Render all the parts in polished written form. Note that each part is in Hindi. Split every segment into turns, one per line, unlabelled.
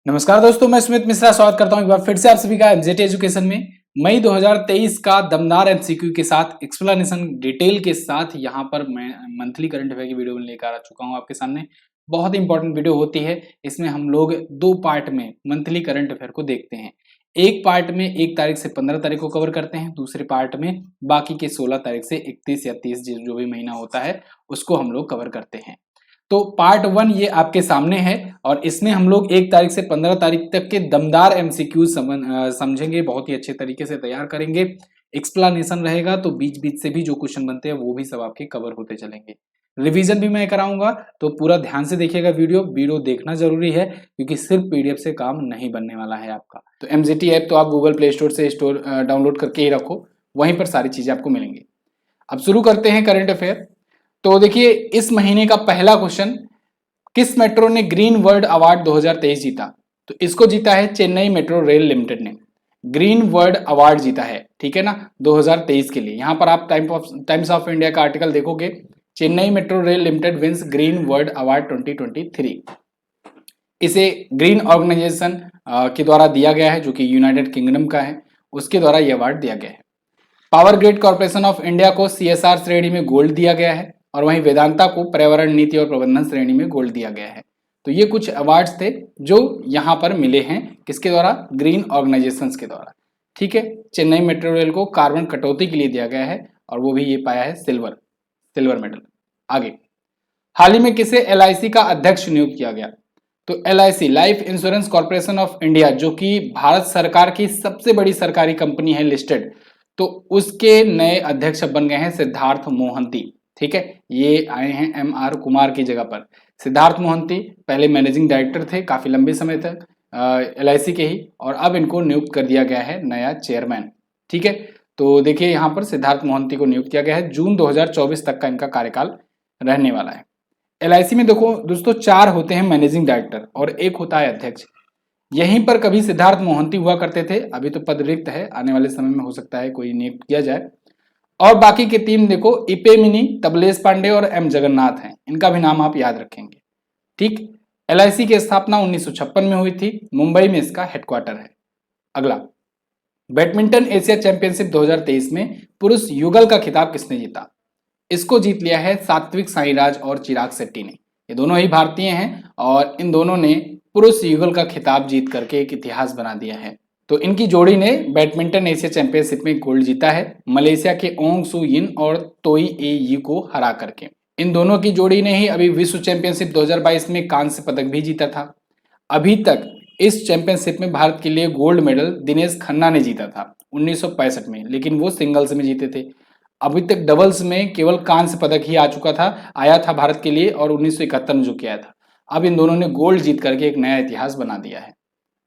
नमस्कार दोस्तों, मैं सुमित मिश्रा स्वागत करता हूं एक बार फिर से आप सभी का एमजेटी एजुकेशन में। मई 2023 का दमदार एमसीक्यू के साथ एक्सप्लेनेशन डिटेल के साथ यहां पर मैं मंथली करंट अफेयर की वीडियो लेकर आ चुका हूं आपके सामने। बहुत इंपॉर्टेंट वीडियो होती है। इसमें हम लोग दो पार्ट में मंथली करंट अफेयर को देखते हैं। एक पार्ट में 1 तारीख से 15 तारीख को कवर करते हैं, दूसरे पार्ट में बाकी के 16 तारीख से 31 या 30 जो भी महीना होता है उसको हम लोग कवर करते हैं। तो पार्ट 1 ये आपके सामने है और इसमें हम लोग 1 तारीख से 15 तारीख तक के दमदार एमसीक्यू समझेंगे, बहुत ही अच्छे तरीके से तैयार करेंगे। एक्सप्लेनेशन रहेगा तो बीच बीच से भी जो क्वेश्चन बनते हैं वो भी सब आपके कवर होते चलेंगे। रिवीजन भी मैं कराऊंगा, तो पूरा ध्यान से देखिएगा। वीडियो देखना जरूरी है क्योंकि सिर्फ पीडीएफ से काम नहीं बनने वाला है आपका। तो एमजीटी ऐप तो आप गूगल प्ले स्टोर से डाउनलोड करके ही रखो, वहीं पर सारी चीजें आपको मिलेंगी। अब शुरू करते हैं करंट अफेयर। तो देखिए, इस महीने का पहला क्वेश्चन, किस मेट्रो ने ग्रीन वर्ल्ड अवार्ड 2023 जीता? तो इसको जीता है चेन्नई मेट्रो रेल लिमिटेड ने ग्रीन वर्ल्ड अवार्ड जीता है, ठीक है ना, 2023 के लिए। यहां पर आप टाइम्स ऑफ इंडिया का आर्टिकल देखोगे, Chennai metro rail limited wins green world award 2023। इसे ग्रीन ऑर्गेनाइजेशन के द्वारा दिया गया है, जो कि यूनाइटेड किंगडम का है, उसके द्वारा यह अवार्ड दिया गया है। Power grid corporation of India को सीएसआर श्रेणी में गोल्ड दिया गया है और वहीं वेदांता को पर्यावरण नीति और प्रबंधन श्रेणी में गोल्ड दिया गया है। तो ये कुछ अवार्ड्स थे जो यहाँ पर मिले हैं, किसके द्वारा? ग्रीन ऑर्गेनाइजेशंस के द्वारा, ठीक है। चेन्नई मेट्रो रेल को कार्बन कटौती के लिए दिया गया है और वो भी ये पाया है सिल्वर मेडल। आगे, हाल ही में किसे एलआईसी का अध्यक्ष नियुक्त किया गया? तो LIC life insurance corporation of India, जो कि भारत सरकार की सबसे बड़ी सरकारी कंपनी है लिस्टेड, तो उसके नए अध्यक्ष बन गए हैं सिद्धार्थ मोहंती, ठीक है। ये आए हैं एमआर कुमार की जगह पर। सिद्धार्थ मोहंती पहले मैनेजिंग डायरेक्टर थे काफी लंबे समय तक एलआईसी के ही, और अब इनको नियुक्त कर दिया गया है नया चेयरमैन, ठीक है। तो देखिए, यहाँ पर सिद्धार्थ मोहंती को नियुक्त किया गया है। जून 2024 तक का इनका कार्यकाल रहने वाला है। एलआईसी में देखो दोस्तों, 4 होते हैं मैनेजिंग डायरेक्टर और 1 होता है अध्यक्छ। यहीं पर कभी सिद्धार्थ मोहंती हुआ करते थे, अभी तो पद रिक्त है, आने वाले समय में हो सकता है कोई नियुक्त किया जाए। और बाकी के 3 देखो, इपे मिनी, तबलेश पांडे और एम जगन्नाथ हैं, इनका भी नाम आप याद रखेंगे, ठीक। एलआईसी की स्थापना 1956 में हुई थी, मुंबई में इसका हेडक्वार्टर है। अगला, बैडमिंटन एशिया चैंपियनशिप 2023 में पुरुष युगल का खिताब किसने जीता? इसको जीत लिया है सात्विक साईराज और चिराग शेट्टी ने। ये दोनों ही भारतीय हैं और इन दोनों ने पुरुष युगल का खिताब जीत करके एक इतिहास बना दिया है। तो इनकी जोड़ी ने बैडमिंटन एशिया चैंपियनशिप में गोल्ड जीता है, मलेशिया के ओंग सू यिन और तोई ए यी को हरा करके। इन दोनों की जोड़ी ने ही अभी विश्व चैंपियनशिप 2022 में कांस्य पदक भी जीता था। अभी तक इस चैंपियनशिप में भारत के लिए गोल्ड मेडल दिनेश खन्ना ने जीता था 1965 में, लेकिन वो सिंगल्स में जीते थे। अभी तक डबल्स में केवल कांस्य पदक ही आया था भारत के लिए, और 1971 में जो किया था। अब इन दोनों ने गोल्ड जीत करके एक नया इतिहास बना दिया है।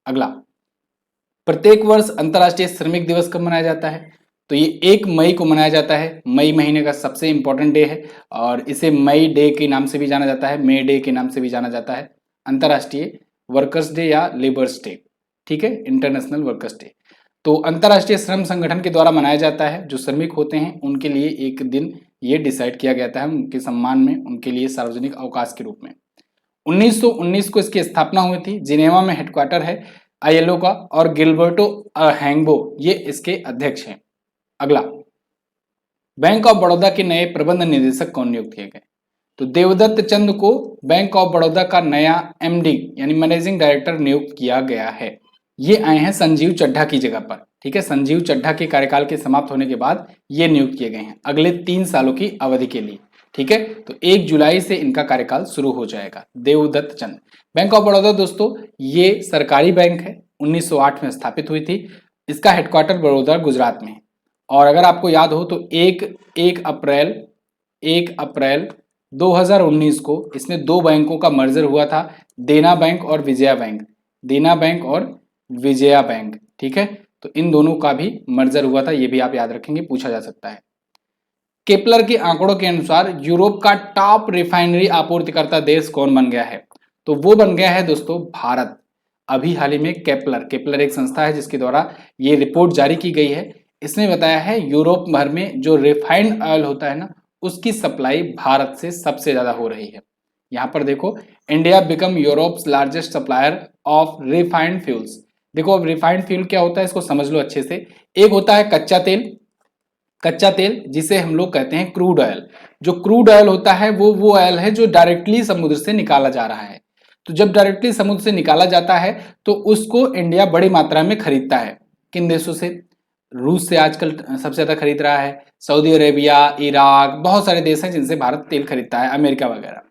अगला, प्रत्येक वर्ष अंतर्राष्ट्रीय श्रमिक दिवस कब मनाया जाता है? तो ये 1 मई को मनाया जाता है। मई महीने का सबसे इंपॉर्टेंट डे है और इसे मई डे के नाम से भी जाना जाता है, मे डे के नाम से भी जाना जाता है। अंतर्राष्ट्रीय वर्कर्स डे या लेबर्स डे, ठीक है, इंटरनेशनल वर्कर्स डे। तो अंतर्राष्ट्रीय श्रम संगठन के द्वारा मनाया जाता है। जो श्रमिक होते हैं उनके लिए एक दिन ये डिसाइड किया गया था, उनके सम्मान में, उनके लिए सार्वजनिक अवकाश के रूप में। 1919 को इसकी स्थापना हुई थी। जिनेवा में हेडक्वार्टर है आईएलओ का और गिलबर्टो हैंगबो ये इसके अध्यक्ष हैं। अगला, बैंक ऑफ बड़ौदा के नए प्रबंध निदेशक कौन नियुक्त किए गए? तो देवदत्त चंद को बैंक ऑफ बड़ौदा का नया एमडी यानी मैनेजिंग डायरेक्टर नियुक्त किया गया है। ये आए हैं संजीव चड्ढा की जगह पर, ठीक है। संजीव चड्ढा के कार्यकाल के समाप्त होने के बाद ये नियुक्त किए गए हैं अगले 3 सालों की अवधि के लिए, ठीक है। तो 1 जुलाई से इनका कार्यकाल शुरू हो जाएगा। देवदत्त चंद। बैंक ऑफ बड़ौदा दोस्तों ये सरकारी बैंक है, 1908 में स्थापित हुई थी। इसका हेडक्वार्टर बड़ौदा गुजरात में है। और अगर आपको याद हो तो 1 अप्रैल 2019 को इसमें 2 बैंकों का मर्जर हुआ था, देना बैंक और विजया बैंक, ठीक है। तो इन दोनों का भी मर्जर हुआ था, ये भी आप याद रखेंगे, पूछा जा सकता है। केपलर के आंकड़ों के अनुसार यूरोप का टॉप रिफाइनरी आपूर्तिकर्ता देश कौन बन गया है? तो वो बन गया है दोस्तों भारत। अभी हाल ही में केपलर एक संस्था है जिसके द्वारा ये रिपोर्ट जारी की गई है। इसने बताया है यूरोप भर में जो रिफाइंड ऑयल होता है ना, उसकी सप्लाई भारत से सबसे ज्यादा हो रही है। यहाँ पर देखो, India become Europe's largest supplier of refined fuels. देखो अब रिफाइंड फ्यूल क्या होता है इसको समझ लो अच्छे से। एक होता है कच्चा तेल, कच्चा तेल जिसे हम लोग कहते हैं क्रूड ऑयल। जो क्रूड ऑयल होता है वो ऑयल है जो डायरेक्टली समुद्र से निकाला जा रहा है। तो जब डायरेक्टली समुद्र से निकाला जाता है तो उसको इंडिया बड़ी मात्रा में खरीदता है। किन देशों से? रूस से आजकल सबसे ज्यादा खरीद रहा है, सऊदी अरेबिया, इराक, बहुत सारे देश हैं जिनसे भारत तेल खरीदता है, अमेरिका वगैरह।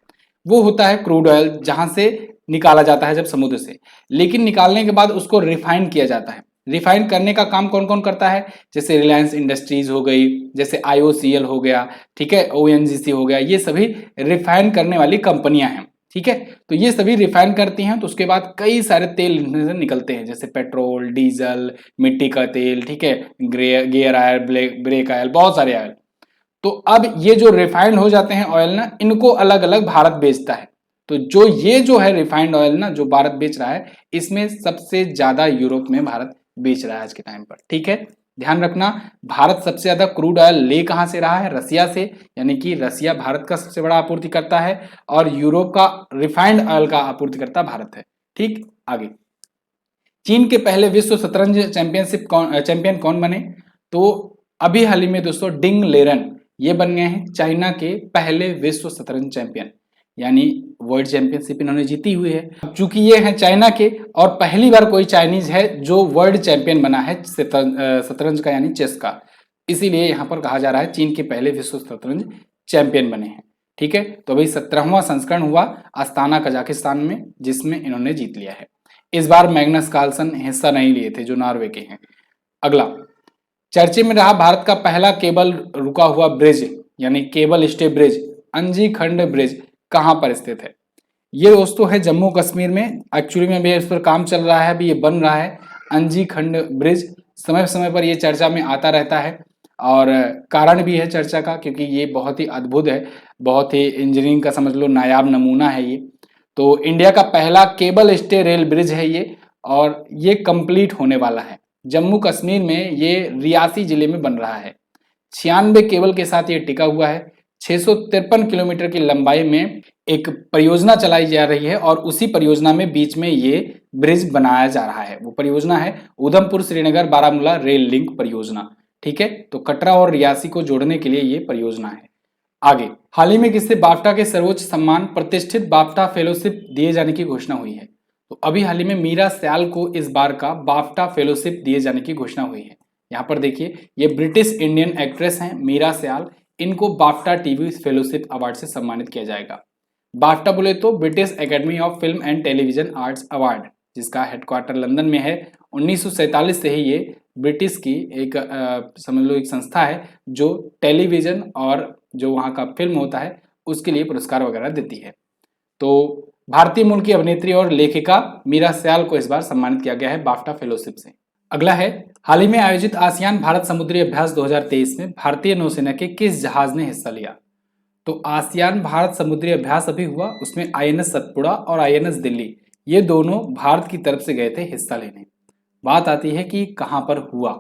वो होता है क्रूड ऑयल जहां से निकाला जाता है जब समुद्र से। लेकिन निकालने के बाद उसको रिफाइन किया जाता है। रिफाइन करने का काम कौन कौन करता है? जैसे रिलायंस इंडस्ट्रीज हो गई, जैसे IOCL हो गया, ठीक है, ONGC हो गया, ये सभी रिफाइन करने वाली कंपनियां हैं। ठीक है, तो ये सभी रिफाइन करती हैं, तो उसके बाद कई सारे तेल इनमें से निकलते हैं, जैसे पेट्रोल, डीजल, मिट्टी का तेल, ठीक है, गियर ऑयल, ब्रेक ऑयल, बहुत सारे ऑयल। तो अब ये जो रिफाइंड हो जाते हैं ऑयल ना, इनको अलग अलग भारत बेचता है। तो ये जो है रिफाइंड ऑयल ना जो भारत बेच रहा है, इसमें सबसे ज्यादा यूरोप में भारत बेच रहा है आज के टाइम पर। ठीक है, ध्यान रखना, भारत सबसे ज्यादा क्रूड ऑयल ले कहां से रहा है? रसिया से, यानी कि रसिया भारत का सबसे बड़ा आपूर्तिकर्ता है और यूरोप का रिफाइंड ऑयल का आपूर्तिकर्ता भारत है। ठीक, आगे, चीन के पहले विश्व शतरंज चैंपियन कौन बने? तो अभी हाल ही में दोस्तों डिंग लेरन ये बन गए हैं चाइना के पहले विश्व शतरंज चैंपियन, यानी वर्ल्ड चैंपियनशिप इन्होंने जीती हुई है। चूंकि ये हैं चाइना के और पहली बार कोई चाइनीज है जो वर्ल्ड चैंपियन बना है शतरंज का, यानी चेस का, इसीलिए यहाँ पर कहा जा रहा है चीन के पहले विश्व शतरंज चैंपियन बने हैं। ठीक है, तो अभी 17वां संस्करण हुआ अस्ताना कजाकिस्तान में, जिसमें इन्होंने जीत लिया है। इस बार मैग्नस कार्लसन हिस्सा नहीं लिए थे जो नॉर्वे के हैं। अगला, चर्चे में रहा भारत का पहला केबल रुका हुआ ब्रिज, यानी केबल स्टे ब्रिज, अंजी खंड ब्रिज कहां पर स्थित है? ये दोस्तों है जम्मू कश्मीर में। एक्चुअली में अभी इस पर काम चल रहा है, अभी ये बन रहा है अंजी खंड ब्रिज। समय समय पर ये चर्चा में आता रहता है और कारण भी है चर्चा का, क्योंकि ये बहुत ही अद्भुत है, बहुत ही इंजीनियरिंग का समझ लो नायाब नमूना है ये। तो इंडिया का पहला केबल स्टे रेल ब्रिज है ये, और ये कंप्लीट होने वाला है। जम्मू कश्मीर में ये रियासी जिले में बन रहा है। 96 केबल के साथ ये टिका हुआ है। 653 किलोमीटर की लंबाई में एक परियोजना चलाई जा रही है और उसी परियोजना में बीच में ये ब्रिज बनाया जा रहा है। वो परियोजना है उधमपुर श्रीनगर बारामूला रेल लिंक परियोजना। ठीक है, तो कटरा और रियासी को जोड़ने के लिए ये परियोजना है। आगे, हाल ही में किससे बाफ्टा के सर्वोच्च सम्मान प्रतिष्ठित बाफ्टा फेलोशिप दिए जाने की घोषणा हुई है? तो अभी हाल ही में मीरा सयाल को इस बार का बाफ्टा फेलोशिप दिए जाने की घोषणा हुई है। यहाँ पर देखिए, ये ब्रिटिश इंडियन एक्ट्रेस हैं मीरा सयाल, इनको बाफ्टा टीवी फेलोशिप अवार्ड से सम्मानित किया जाएगा। बाफ्टा बोले तो British academy of film and television arts award, जिसका हेडक्वार्टर लंदन में है। 1947 से ही ये ब्रिटिश की एक समझ लो एक संस्था है जो टेलीविजन और जो वहाँ का फिल्म होता है उसके लिए पुरस्कार वगैरह देती है। तो भारतीय मूल की अभिनेत्री और लेखिका मीरा सयाल को इस बार सम्मानित किया गया है बाफ्टा फेलोशिप से। अगला है, हाल ही में आयोजित आसियान भारत समुद्री अभ्यास 2023 में भारतीय नौसेना के किस जहाज ने हिस्सा लिया? तो आसियान भारत समुद्री अभ्यास अभी हुआ, उसमें INS सतपुड़ा और INS दिल्ली ये दोनों भारत की तरफ से गए थे हिस्सा लेने। बात आती है कि कहां पर हुआ,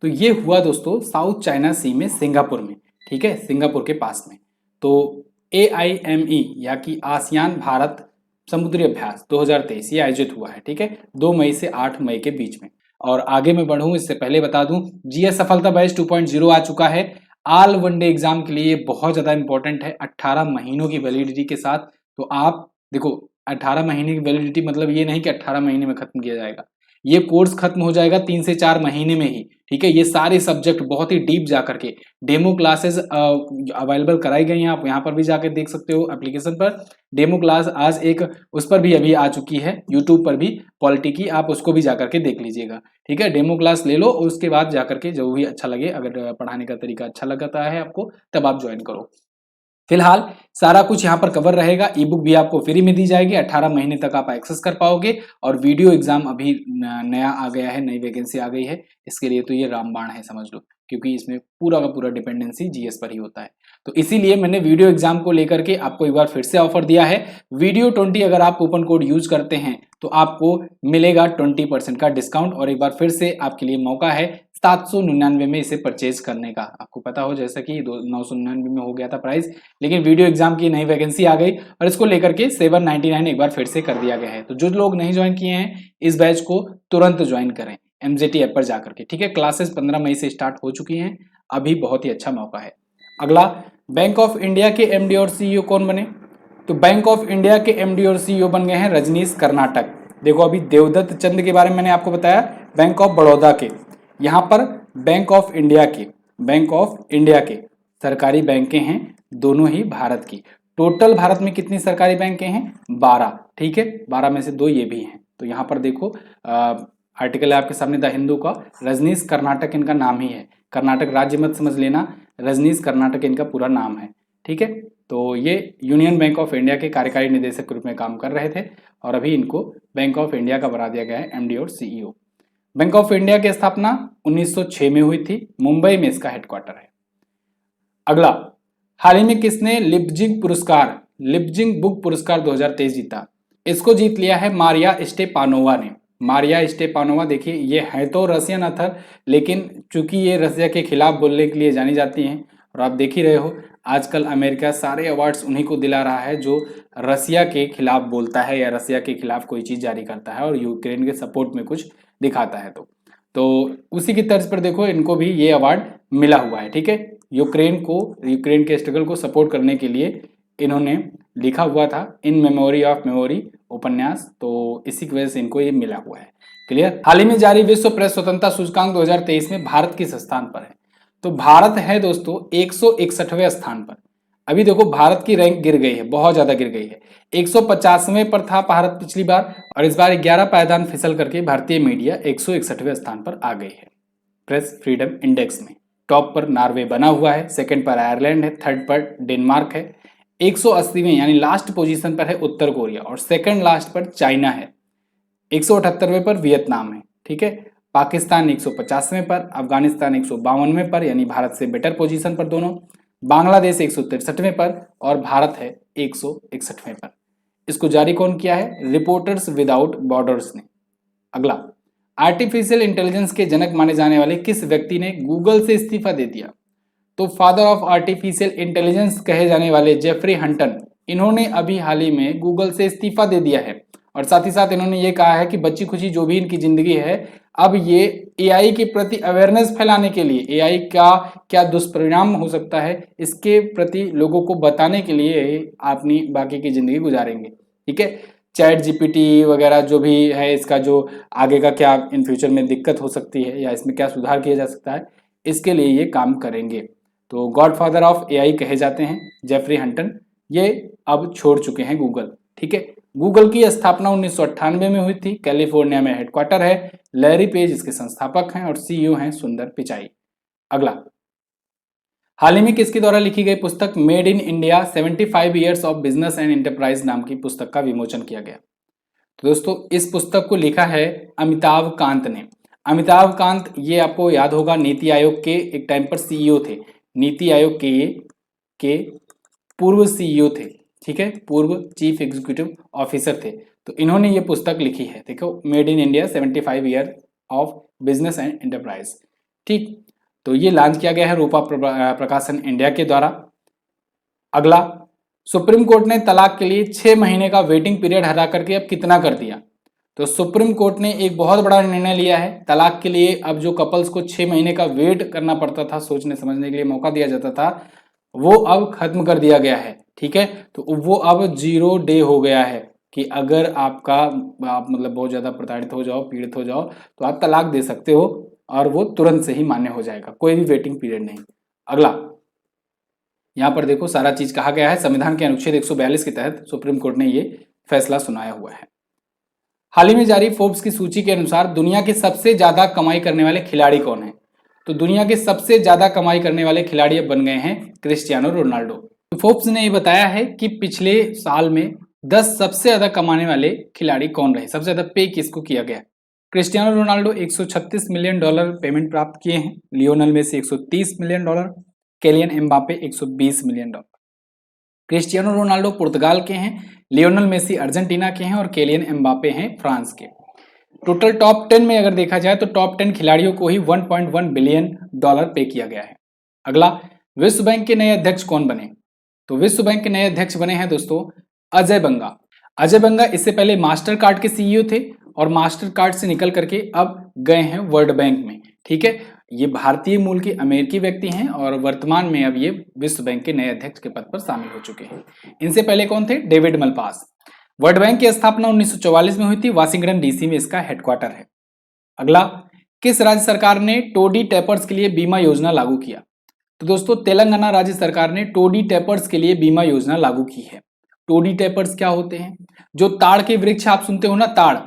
तो ये हुआ दोस्तों साउथ चाइना सी में, सिंगापुर में। ठीक है, सिंगापुर के पास में। तो AIME या कि आसियान भारत समुद्री अभ्यास 2023 ये आयोजित हुआ है। ठीक है, 2 मई से 8 मई के बीच में। और आगे मैं बढ़ूं इससे पहले बता दूं, GS सफलता बैच 2.0 आ चुका है। ऑल वनडे एग्जाम के लिए बहुत ज्यादा इंपॉर्टेंट है, 18 महीनों की वैलिडिटी के साथ। तो आप देखो, 18 महीने की वैलिडिटी मतलब ये नहीं कि 18 महीने में खत्म किया जाएगा, ये कोर्स खत्म हो जाएगा 3 से 4 महीने में ही। ठीक है, ये सारे सब्जेक्ट बहुत ही डीप जाकर के डेमो क्लासेस अवेलेबल कराई गई हैं, आप यहाँ पर भी जाकर देख सकते हो एप्लीकेशन पर। डेमो क्लास आज एक उस पर भी अभी आ चुकी है, यूट्यूब पर भी, पॉलिटी की, आप उसको भी जाकर के देख लीजिएगा। ठीक है, डेमो क्लास ले लो और उसके बाद जाकर के जो भी अच्छा लगे, अगर पढ़ाने का तरीका अच्छा लगता है आपको तब आप ज्वाइन करो। फिलहाल सारा कुछ यहाँ पर कवर रहेगा, ई बुक भी आपको फ्री में दी जाएगी, 18 महीने तक आप एक्सेस कर पाओगे। और वीडियो एग्जाम अभी नया आ गया है, नई वैकेंसी आ गई है, इसके लिए तो ये रामबाण है समझ लो, क्योंकि इसमें पूरा का पूरा डिपेंडेंसी GS पर ही होता है। तो इसीलिए मैंने वीडियो एग्जाम को लेकर के आपको एक बार फिर से ऑफर दिया है। वीडियो 20 अगर आप कूपन कोड यूज करते हैं तो आपको मिलेगा 20% का डिस्काउंट। और एक बार फिर से आपके लिए मौका है, 799 में इसे परचेज करने का। आपको पता हो जैसा कि 999 में हो गया था प्राइस, लेकिन वीडियो एग्जाम की नई वैकेंसी आ गई और इसको लेकर के 799 एक बार फिर से कर दिया गया है। तो जो लोग नहीं ज्वाइन किए हैं इस बैच को तुरंत ज्वाइन करें MZT ऐप पर जाकर के, ठीक है। क्लासेस 15 मई से स्टार्ट हो चुकी हैं, अभी बहुत ही अच्छा मौका है। अगला, बैंक ऑफ इंडिया के MD और CEO कौन बने? तो बैंक ऑफ इंडिया के MD और CEO बन गए हैं रजनीश कर्नाटक। देखो अभी देवदत्त चंद के बारे में मैंने आपको बताया, बैंक ऑफ बड़ौदा के। यहाँ पर बैंक ऑफ इंडिया के सरकारी बैंकें हैं, दोनों ही भारत की। टोटल भारत में कितनी सरकारी बैंकें हैं? 12, ठीक है। 12 में से 2 ये भी हैं। तो यहाँ पर देखो आर्टिकल है आपके सामने द हिंदू का, रजनीश कर्नाटक इनका नाम ही है। कर्नाटक राज्य मत समझ लेना, रजनीश कर्नाटक इनका पूरा नाम है, ठीक है। तो ये यूनियन बैंक ऑफ इंडिया के कार्यकारी निदेशक के रूप में काम कर रहे थे और अभी इनको बैंक ऑफ इंडिया का बना दिया गया है MD और CEO। बैंक ऑफ इंडिया की स्थापना 1906 में हुई थी, मुंबई में इसका हेडक्वार्टर है। अगला, हाल ही में किसने लिप्जिंग बुक पुरस्कार 2023 जीता? इसको जीत लिया है मारिया स्टेपानोवा ने। मारिया स्टेपानोवा देखिए ये है तो रशियन अथर, लेकिन चूंकि ये रशिया के खिलाफ बोलने के लिए जानी जाती हैं और आप देख ही रहे हो आजकल अमेरिका सारे अवार्ड्स उन्हीं को दिला रहा है जो रसिया के खिलाफ बोलता है या रसिया के खिलाफ कोई चीज जारी करता है और यूक्रेन के सपोर्ट में कुछ दिखाता है। तो उसी की तर्ज पर देखो इनको भी ये अवार्ड मिला हुआ है, ठीक है। यूक्रेन के स्ट्रगल को सपोर्ट करने के लिए इन्होंने लिखा हुआ था इन मेमोरी ऑफ मेमोरी उपन्यास, तो इसी की वजह से इनको ये मिला हुआ है। क्लियर। हाल ही में जारी विश्व प्रेस स्वतंत्रता सूचकांक 2023 में भारत किस स्थान पर है? तो भारत है दोस्तों 161वें स्थान पर। अभी देखो भारत की रैंक गिर गई है, बहुत ज्यादा गिर गई है। 150वें पर था भारत पिछली बार और इस बार 11 पायदान फिसल करके भारतीय मीडिया 161वें स्थान पर आ गई है प्रेस फ्रीडम इंडेक्स में। टॉप पर नॉर्वे बना हुआ है, सेकंड पर आयरलैंड है, थर्ड पर डेनमार्क है, 180वें यानी लास्ट पोजीशन पर है उत्तर कोरिया और सेकंड लास्ट पर चाइना है, 178वें पर वियतनाम है, ठीक है। पाकिस्तान 150वें पर, अफगानिस्तान 152वें पर यानी भारत से बेटर पोजीशन पर दोनों, बांग्लादेश 163वें पर और भारत है 161वें पर। इसको जारी कौन किया है? रिपोर्टर्स विदाउट बॉर्डर्स ने। अगला, आर्टिफिशियल इंटेलिजेंस के जनक माने जाने वाले किस व्यक्ति ने गूगल से इस्तीफा दे दिया? तो फादर ऑफ आर्टिफिशियल इंटेलिजेंस कहे जाने वाले जेफरी हंटन, इन्होंने अभी हाल ही में गूगल से इस्तीफा दे दिया है और साथ ही साथ इन्होंने ये कहा है कि बच्ची खुशी जो भी इनकी जिंदगी है अब ये AI के प्रति अवेयरनेस फैलाने के लिए, AI का क्या दुष्परिणाम हो सकता है इसके प्रति लोगों को बताने के लिए अपनी बाकी की जिंदगी गुजारेंगे, ठीक है। चैट GPT वगैरह जो भी है इसका जो आगे का क्या इन फ्यूचर में दिक्कत हो सकती है या इसमें क्या सुधार किया जा सकता है इसके लिए ये काम करेंगे। तो गॉडफादर ऑफ AI कहे जाते हैं जेफरी हंटन, ये अब छोड़ चुके हैं गूगल, ठीक है। गूगल की स्थापना 1998 में हुई थी, कैलिफोर्निया में हेडक्वार्टर है, लैरी पेज इसके संस्थापक हैं और CEO हैं सुंदर पिचाई। अगला, हाल ही में किसके द्वारा लिखी गई पुस्तक made in India 75 years of business and enterprise नाम की पुस्तक का विमोचन किया गया? तो दोस्तों इस पुस्तक को लिखा है अमिताभ कांत ने। अमिताभ कांत ये आपको याद होगा नीति आयोग के एक टाइम पर CEO थे, नीति आयोग के पूर्व CEO थे, ठीक है, पूर्व चीफ एग्जीक्यूटिव ऑफिसर थे। तो इन्होंने ये पुस्तक लिखी है, देखो made in India 75 year of business and enterprise, ठीक। तो ये लॉन्च किया गया है रूपा प्रकाशन इंडिया के द्वारा। अगला, सुप्रीम कोर्ट ने तलाक के लिए 6 महीने का वेटिंग पीरियड हटा करके अब कितना कर दिया? तो सुप्रीम कोर्ट ने एक बहुत बड़ा निर्णय लिया है, तलाक के लिए अब जो कपल्स को 6 महीने का वेट करना पड़ता था, सोचने समझने के लिए मौका दिया जाता था, वो अब खत्म कर दिया गया है, ठीक है। तो वो अब 0 डे हो गया है कि अगर आप मतलब बहुत ज्यादा प्रताड़ित हो जाओ, पीड़ित हो जाओ तो आप तलाक दे सकते हो और वो तुरंत से ही मान्य हो जाएगा, कोई भी वेटिंग पीरियड नहीं। अगला, यहाँ पर देखो सारा चीज कहा गया है, संविधान के अनुच्छेद 142 के तहत सुप्रीम कोर्ट ने ये फैसला सुनाया हुआ है। हाल ही में जारी फोर्ब्स की सूची के अनुसार दुनिया के सबसे ज्यादा कमाई करने वाले खिलाड़ी कौन है? तो दुनिया के सबसे ज्यादा कमाई करने वाले खिलाड़ी अब बन गए हैं क्रिस्टियानो रोनाल्डो। तो फोर्ब्स ने ये बताया है कि पिछले साल में 10 सबसे ज्यादा कमाने वाले खिलाड़ी कौन रहे, सबसे ज्यादा पे किसको किया गया। Cristiano Ronaldo 136 million dollar payment प्राप्त किए हैं, Lionel Messi 130 million dollar, Kylian Mbappe 120 million dollar. Cristiano Ronaldo पुर्तगाल के हैं, लियोनल मेसी अर्जेंटीना के हैं और केलियन एम्बापे हैं फ्रांस के। टोटल टॉप 10 में अगर देखा जाए तो टॉप 10 खिलाड़ियों को ही $1.1 बिलियन पे किया गया है। अगला, विश्व बैंक के नए अध्यक्ष कौन बने? तो विश्व बैंक के नए अध्यक्ष बने हैं दोस्तों अजय बंगा। अजय बंगा इससे पहले मास्टर कार्ड के सीईओ थे और मास्टर कार्ड से निकल करके अब गए हैं वर्ल्ड बैंक में। ठीक है, ये भारतीय मूल के अमेरिकी व्यक्ति हैं और वर्तमान में अब ये विश्व बैंक के नए अध्यक्ष के पद पर शामिल हो चुके हैं। इनसे पहले कौन थे? David Malpass. वर्ल्ड बैंक की स्थापना 1944 में हुई थी। वाशिंगटन डीसी में इसका हेडक्वार्टर है। अगला, किस राज्य सरकार ने टोडी टैपर्स के लिए बीमा योजना लागू किया? तो दोस्तों तेलंगाना राज्य सरकार ने टोडी टैपर्स के लिए बीमा योजना लागू की है। टोडी टैपर्स क्या होते हैं? जो ताड़ के वृक्ष आप सुनते हो ना, ताड़,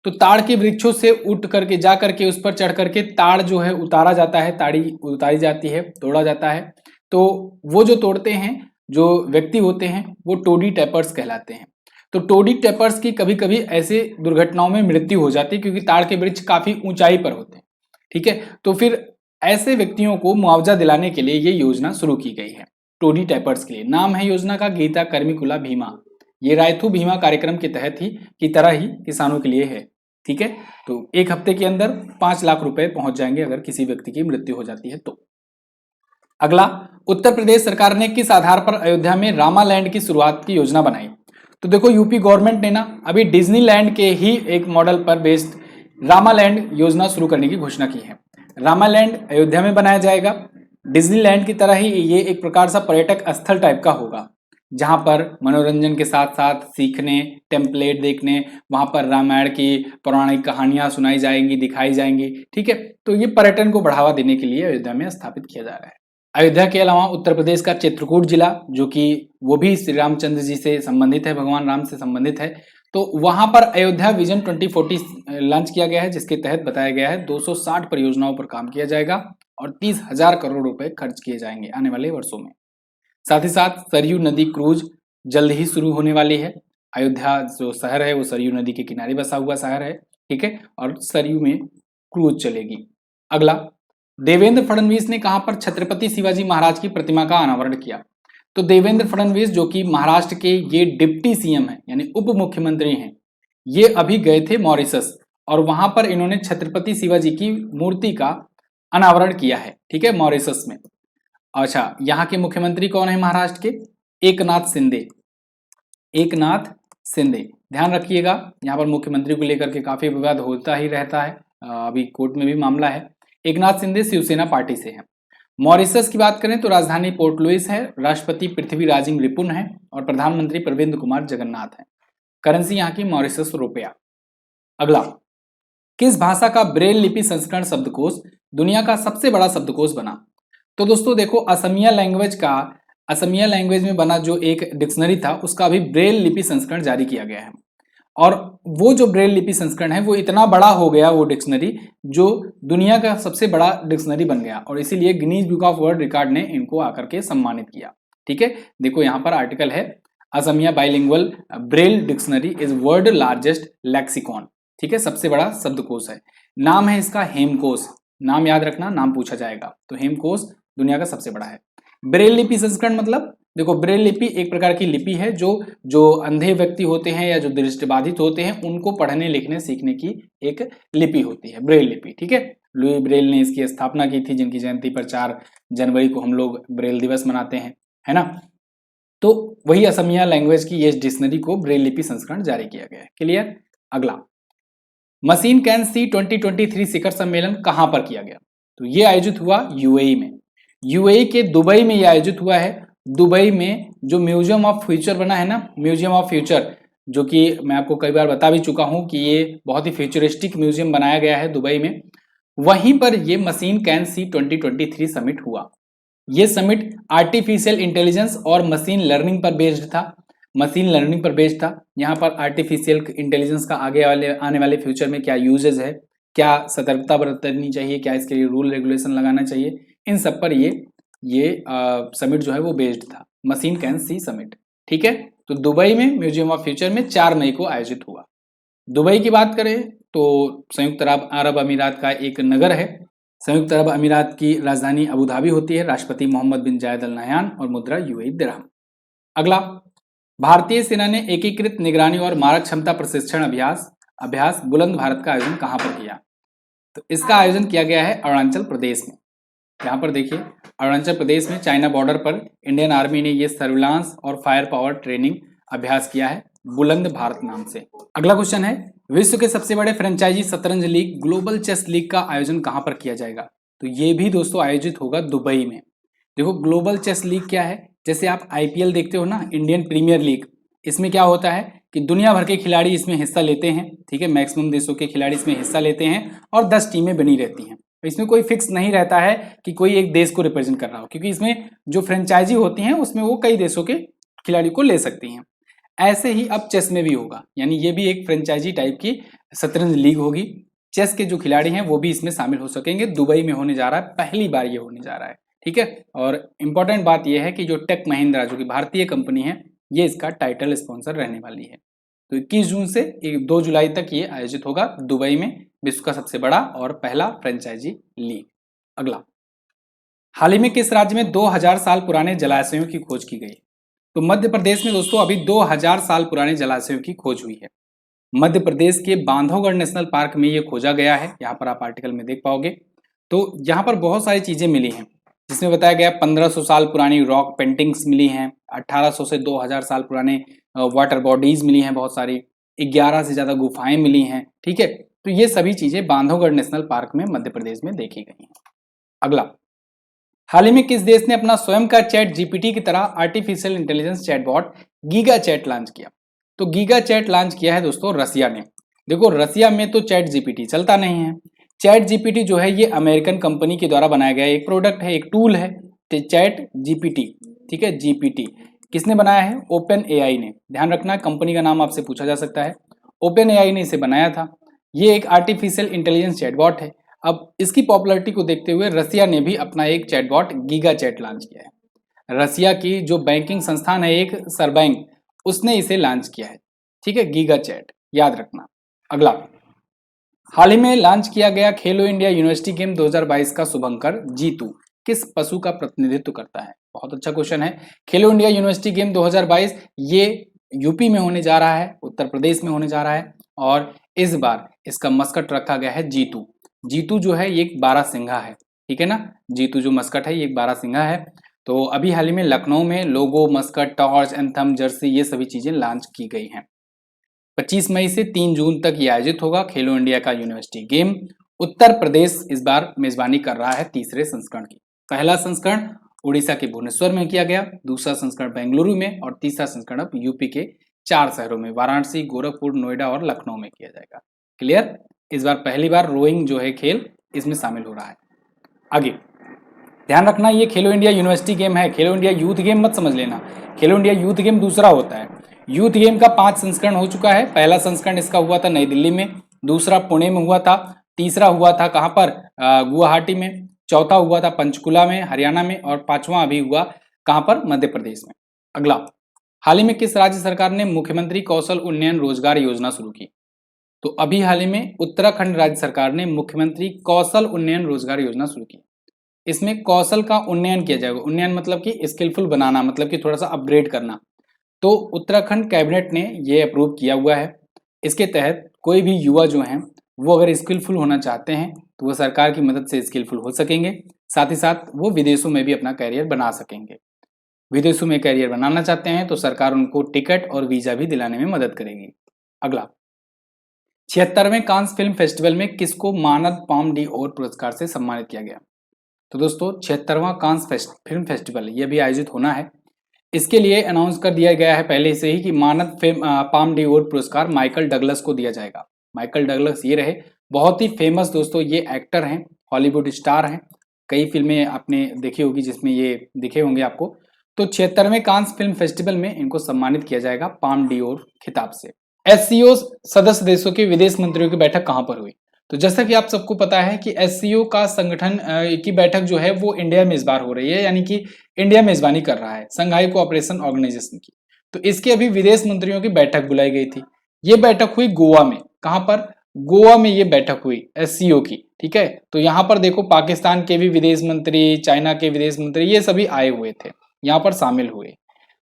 तो ताड़ के वृक्षों से उठ करके जा करके उस पर चढ़ करके ताड़ जो है उतारा जाता है, ताड़ी उतारी जाती है, तोड़ा जाता है। तो वो जो तोड़ते हैं, जो व्यक्ति होते हैं, वो टोडी टैपर्स कहलाते हैं। तो टोडी टैपर्स की कभी कभी ऐसे दुर्घटनाओं में मृत्यु हो जाती है क्योंकि ताड़ के वृक्ष काफी ऊंचाई पर होते हैं। ठीक है, तो फिर ऐसे व्यक्तियों को मुआवजा दिलाने के लिए ये योजना शुरू की गई है टोडी टैपर्स के लिए। नाम है योजना का गीता कर्मिकुला भीमा। ये रायथू भीमा कार्यक्रम के तहत ही की तरह ही किसानों के लिए है। ठीक है, तो एक हफ्ते के अंदर 5 लाख रुपए पहुंच जाएंगे अगर किसी व्यक्ति की मृत्यु हो जाती है तो। अगला, उत्तर प्रदेश सरकार ने किस आधार पर अयोध्या में रामालैंड की शुरुआत की योजना बनाई? तो देखो यूपी गवर्नमेंट ने ना अभी डिज्नीलैंड के ही एक मॉडल पर बेस्ड रामालैंड योजना शुरू करने की घोषणा की है। रामालैंड अयोध्या में बनाया जाएगा। डिज्नीलैंड की तरह ही ये एक प्रकार सा पर्यटक स्थल टाइप का होगा जहां पर मनोरंजन के साथ साथ सीखने, टेम्पलेट देखने, वहां पर रामायण की पौराणिक कहानियां सुनाई जाएंगी, दिखाई जाएंगी। ठीक है, तो ये पर्यटन को बढ़ावा देने के लिए अयोध्या में स्थापित किया जा रहा है। अयोध्या के अलावा उत्तर प्रदेश का चित्रकूट जिला, जो कि वो भी श्री रामचंद्र जी से संबंधित है, भगवान राम से संबंधित है, तो वहां पर अयोध्या विजन 2040 लॉन्च किया गया है जिसके तहत बताया गया है 260 परियोजनाओं पर काम किया जाएगा और 30,000 करोड़ रुपए खर्च किए जाएंगे आने वाले वर्षों में। साथ ही साथ सरयू नदी क्रूज जल्द ही शुरू होने वाली है। अयोध्या जो शहर है वो सरयू नदी के किनारे बसा हुआ शहर है। ठीक है, और सरयू में क्रूज चलेगी। अगला, देवेंद्र फडणवीस ने कहां पर छत्रपति शिवाजी महाराज की प्रतिमा का अनावरण किया? तो देवेंद्र फडणवीस जो कि महाराष्ट्र के ये डिप्टी सीएम है यानी उप मुख्यमंत्री हैं, ये अभी गए थे मॉरिशस और वहां पर इन्होंने छत्रपति शिवाजी की मूर्ति का अनावरण किया है। ठीक है, मॉरिशस में। अच्छा, यहाँ के मुख्यमंत्री कौन है महाराष्ट्र के? एकनाथ शिंदे। एकनाथ शिंदे, ध्यान रखिएगा, यहाँ पर मुख्यमंत्री को लेकर के काफी विवाद होता ही रहता है, अभी कोर्ट में भी मामला है। एकनाथ शिंदे शिवसेना पार्टी से हैं। मॉरिशस की बात करें तो राजधानी पोर्ट लुइस है, राष्ट्रपति पृथ्वीराज रिपुन है और प्रधानमंत्री प्रविंद कुमार जगन्नाथ है। करेंसी यहाँ की मॉरिशस रुपया। अगला, किस भाषा का ब्रेल लिपि संस्करण शब्दकोश दुनिया का सबसे बड़ा शब्दकोश बना? तो दोस्तों देखो, असमिया लैंग्वेज में बना जो एक डिक्शनरी था उसका अभी ब्रेल लिपि संस्करण जारी किया गया है और वो जो ब्रेल लिपि संस्करण है वो इतना बड़ा हो गया, वो डिक्शनरी जो दुनिया का सबसे बड़ा डिक्शनरी बन गया और इसीलिए Guinness book of world record ने इनको आकर के सम्मानित किया। ठीक है, देखो यहाँ पर आर्टिकल है, Asamiya bilingual braille dictionary is world largest lexicon. ठीक है, सबसे बड़ा शब्दकोश है। नाम है इसका हेमकोश, नाम याद रखना, नाम पूछा जाएगा। तो हेमकोश दुनिया का सबसे बड़ा है। ब्रेल लिपि संस्करण मतलब देखो, ब्रेल लिपि एक प्रकार की लिपि है जो अंधे व्यक्ति होते हैं या जो दृष्टिबाधित होते हैं उनको पढ़ने लिखने सीखने की एक लिपि होती है, ब्रेल लिपि। ठीक है, लुई ब्रेल ने इसकी स्थापना की थी, जिनकी जयंती पर 4 जनवरी को हम लोग ब्रेल दिवस मनाते हैं, है ना। तो वही असमिया लैंग्वेज की ये डिक्शनरी को ब्रेल लिपि संस्करण जारी किया गया है। क्लियर। अगला, मशीन कैन सी 2023 शिखर सम्मेलन कहां पर किया गया? तो ये आयोजित हुआ यूएई में, यूएई के दुबई में ये आयोजित हुआ है। दुबई में जो म्यूजियम ऑफ फ्यूचर बना है ना, म्यूजियम ऑफ फ्यूचर, जो कि मैं आपको कई बार बता भी चुका हूं कि ये बहुत ही फ्यूचरिस्टिक म्यूजियम बनाया गया है दुबई में, वहीं पर ये मशीन कैन सी 2023 समिट हुआ। ये समिट आर्टिफिशियल इंटेलिजेंस और मशीन लर्निंग पर बेस्ड था, मशीन लर्निंग पर बेस्ड था। यहाँ पर आर्टिफिशियल इंटेलिजेंस का आने वाले फ्यूचर में क्या यूजेज है, क्या सतर्कता बरतनी चाहिए, क्या इसके लिए रूल रेगुलेशन लगाना चाहिए, इन सब पर ये समिट जो है वो बेस्ड था, मशीन कैन सी समिट। ठीक है, तो दुबई में म्यूजियम ऑफ फ्यूचर में 4 मई को आयोजित हुआ। दुबई की बात करें तो संयुक्त अरब अमीरात का एक नगर है। संयुक्त अरब अमीरात की राजधानी अबू धाबी होती है। राष्ट्रपति मोहम्मद बिन जायद अल नहयान और मुद्रा यूएई दिरहम। अगला, भारतीय सेना ने एकीकृत निगरानी और मारक क्षमता प्रशिक्षण अभ्यास अभ्यास बुलंद भारत का आयोजन कहाँ पर किया? तो इसका आयोजन किया गया है अरुणाचल प्रदेश में। यहाँ पर देखिए अरुणाचल प्रदेश में चाइना बॉर्डर पर इंडियन आर्मी ने ये सर्विलांस और फायर पावर ट्रेनिंग अभ्यास किया है बुलंद भारत नाम से। अगला क्वेश्चन है, विश्व के सबसे बड़े फ्रेंचाइजी शतरंज लीग ग्लोबल चेस लीग का आयोजन कहाँ पर किया जाएगा? तो ये भी दोस्तों आयोजित होगा दुबई में। देखो ग्लोबल चेस लीग क्या है, जैसे आप आईपीएल देखते हो ना, इंडियन प्रीमियर लीग, इसमें क्या होता है कि दुनिया भर के खिलाड़ी इसमें हिस्सा लेते हैं, ठीक है, मैक्सिमम देशों के खिलाड़ी इसमें हिस्सा लेते हैं और 10 टीमें बनी रहती हैं। इसमें कोई फिक्स नहीं रहता है कि कोई एक देश को रिप्रेजेंट कर रहा हो, क्योंकि इसमें जो फ्रेंचाइजी होती हैं उसमें वो कई देशों के खिलाड़ी को ले सकती हैं। ऐसे ही अब चेस में भी होगा, यानी ये भी एक फ्रेंचाइजी टाइप की शतरंज लीग होगी। चेस के जो खिलाड़ी हैं वो भी इसमें शामिल हो सकेंगे। दुबई में होने जा रहा है, पहली बार ये होने जा रहा है, ठीक है। और इम्पोर्टेंट बात यह है कि जो टेक महिंद्रा जो कि भारतीय कंपनी है, ये इसका टाइटल स्पॉन्सर रहने वाली है। तो 21 जून से 2 जुलाई तक ये आयोजित होगा दुबई में, विश्व का सबसे बड़ा और पहला फ्रेंचाइजी लीग। अगला, हाल ही में किस राज्य में 2000 साल पुराने जलाशयों की खोज की गई? तो मध्य प्रदेश में दोस्तों अभी 2000 साल पुराने जलाशयों की खोज हुई है। मध्य प्रदेश के बांधवगढ़ नेशनल पार्क में ये खोजा गया है, यहाँ पर आप आर्टिकल में देख पाओगे। तो यहाँ पर बहुत सारी चीजें मिली हैं, जिसमें बताया गया 1500 साल पुरानी रॉक पेंटिंग्स मिली हैं, 1800 से 2000 साल पुराने वाटर बॉडीज मिली हैं बहुत सारी, 11 से ज्यादा गुफाएं मिली हैं, ठीक है। तो ये सभी चीजें बांधवगढ़ नेशनल पार्क में मध्य प्रदेश में देखी गई हैं। अगला, हाल ही में किस देश ने अपना स्वयं का चैट जीपीटी की तरह artificial intelligence chatbot giga chad launch किया? तो गीगा चैट लॉन्च किया है दोस्तों रसिया ने। देखो रसिया में तो चैट जीपीटी चलता नहीं है। चैट जीपीटी जो है ये अमेरिकन कंपनी के द्वारा बनाया गया एक प्रोडक्ट है, एक टूल है, चैट जीपीटी, ठीक है। जीपीटी किसने बनाया है? ओपन एआई ने। ध्यान रखना कंपनी का नाम आपसे पूछा जा सकता है। ओपन एआई ने इसे बनाया था। ये एक आर्टिफिशियल इंटेलिजेंस चैटबॉट है। अब इसकी पॉपुलैरिटी को देखते हुए रसिया ने भी अपना एक चैटबॉट गीगा चैट लॉन्च किया है। रसिया की जो बैंकिंग संस्थान है एक सरबैंक, उसने इसे लॉन्च किया है, ठीक है, गीगा चैट, याद रखना। अगला, हाल ही में लॉन्च किया गया खेलो इंडिया यूनिवर्सिटी गेम 2022 का शुभंकर जीतू किस पशु का प्रतिनिधित्व करता है? बहुत अच्छा क्वेश्चन है। खेलो इंडिया यूनिवर्सिटी गेम 2022 ये यूपी में होने जा रहा है, उत्तर प्रदेश में होने जा रहा है, और इस बार इसका मस्कट रखा गया है जीतू। जीतू जो है ये एक बारहसिंघा है, ठीक है ना। जीतू जो मस्कट है ये एक बारहसिंघा है। तो अभी हाल ही में लखनऊ में लोगो, मस्कट, टॉर्च, एंथम, जर्सी ये सभी चीजें लॉन्च की गई हैं। 25 मई से 3 जून तक ये आयोजित होगा खेलो इंडिया का यूनिवर्सिटी गेम। उत्तर प्रदेश इस बार मेजबानी कर रहा है तीसरे संस्करण की। पहला संस्करण उड़ीसा के भुवनेश्वर में किया गया, दूसरा संस्करण बेंगलुरु में, और तीसरा संस्करण अब यूपी के 4 शहरों में वाराणसी, गोरखपुर, नोएडा और लखनऊ में किया जाएगा। क्लियर? इस बार पहली बार रोइंग जो है खेल इसमें शामिल हो रहा है। आगे ध्यान रखना ये खेलो इंडिया यूनिवर्सिटी गेम है, खेलो इंडिया यूथ गेम मत समझ लेना। खेलो इंडिया यूथ गेम दूसरा होता है। यूथ गेम का 5 संस्करण हो चुका है। पहला संस्करण इसका हुआ था नई दिल्ली में, दूसरा पुणे में हुआ था, तीसरा हुआ था कहाँ पर? गुवाहाटी में, चौथा हुआ था पंचकुला में हरियाणा में, और 5वां अभी हुआ कहाँ पर? मध्य प्रदेश में। अगला, हाल ही में किस राज्य सरकार ने मुख्यमंत्री कौशल उन्नयन रोजगार योजना शुरू की? तो अभी हाल ही में उत्तराखंड राज्य सरकार ने मुख्यमंत्री कौशल उन्नयन रोजगार योजना शुरू की। इसमें कौशल का उन्नयन किया जाएगा। उन्नयन मतलब कि स्किलफुल बनाना, मतलब कि थोड़ा सा अपग्रेड करना। तो उत्तराखंड कैबिनेट ने ये अप्रूव किया हुआ है। इसके तहत कोई भी युवा जो हैं वो अगर स्किलफुल होना चाहते हैं तो वो सरकार की मदद से स्किलफुल हो सकेंगे, साथ ही साथ वो विदेशों में भी अपना कैरियर बना सकेंगे। विदेशों में कैरियर बनाना चाहते हैं तो सरकार उनको टिकट और वीजा भी दिलाने में मदद करेगी। अगला, 76वें कांस फिल्म फेस्टिवल में किसको मानद पाम डी ओर पुरस्कार से सम्मानित किया गया? तो दोस्तों 76वां कांस फिल्म फेस्टिवल ये भी आयोजित होना है। इसके लिए अनाउंस कर दिया गया है पहले से ही कि मानद पाम डी ओर पुरस्कार माइकल डगलस को दिया जाएगा। माइकल डगलस ये रहे बहुत ही फेमस दोस्तों, ये एक्टर हैं, हॉलीवुड स्टार हैं, कई फिल्में आपने देखी होगी जिसमें ये दिखे होंगे आपको। तो 76वें कांस फिल्म फेस्टिवल में इनको सम्मानित किया जाएगा पाम डी ओर खिताब से। एससीओ सदस्य देशों के विदेश मंत्रियों की बैठक कहां पर हुई? तो जैसा कि आप सबको पता है कि एससीओ का संगठन की बैठक जो है वो इंडिया में इस बार हो रही है, यानी कि इंडिया मेजबानी कर रहा है संघाई कोऑपरेशन ऑर्गेनाइजेशन की। तो इसके अभी विदेश मंत्रियों की बैठक बुलाई गई थी। ये बैठक हुई गोवा में। कहां पर? गोवा में ये बैठक हुई एससीओ की, ठीक है। तो यहाँ पर देखो पाकिस्तान के भी विदेश मंत्री, चाइना के विदेश मंत्री, ये सभी आए हुए थे, यहाँ पर शामिल हुए।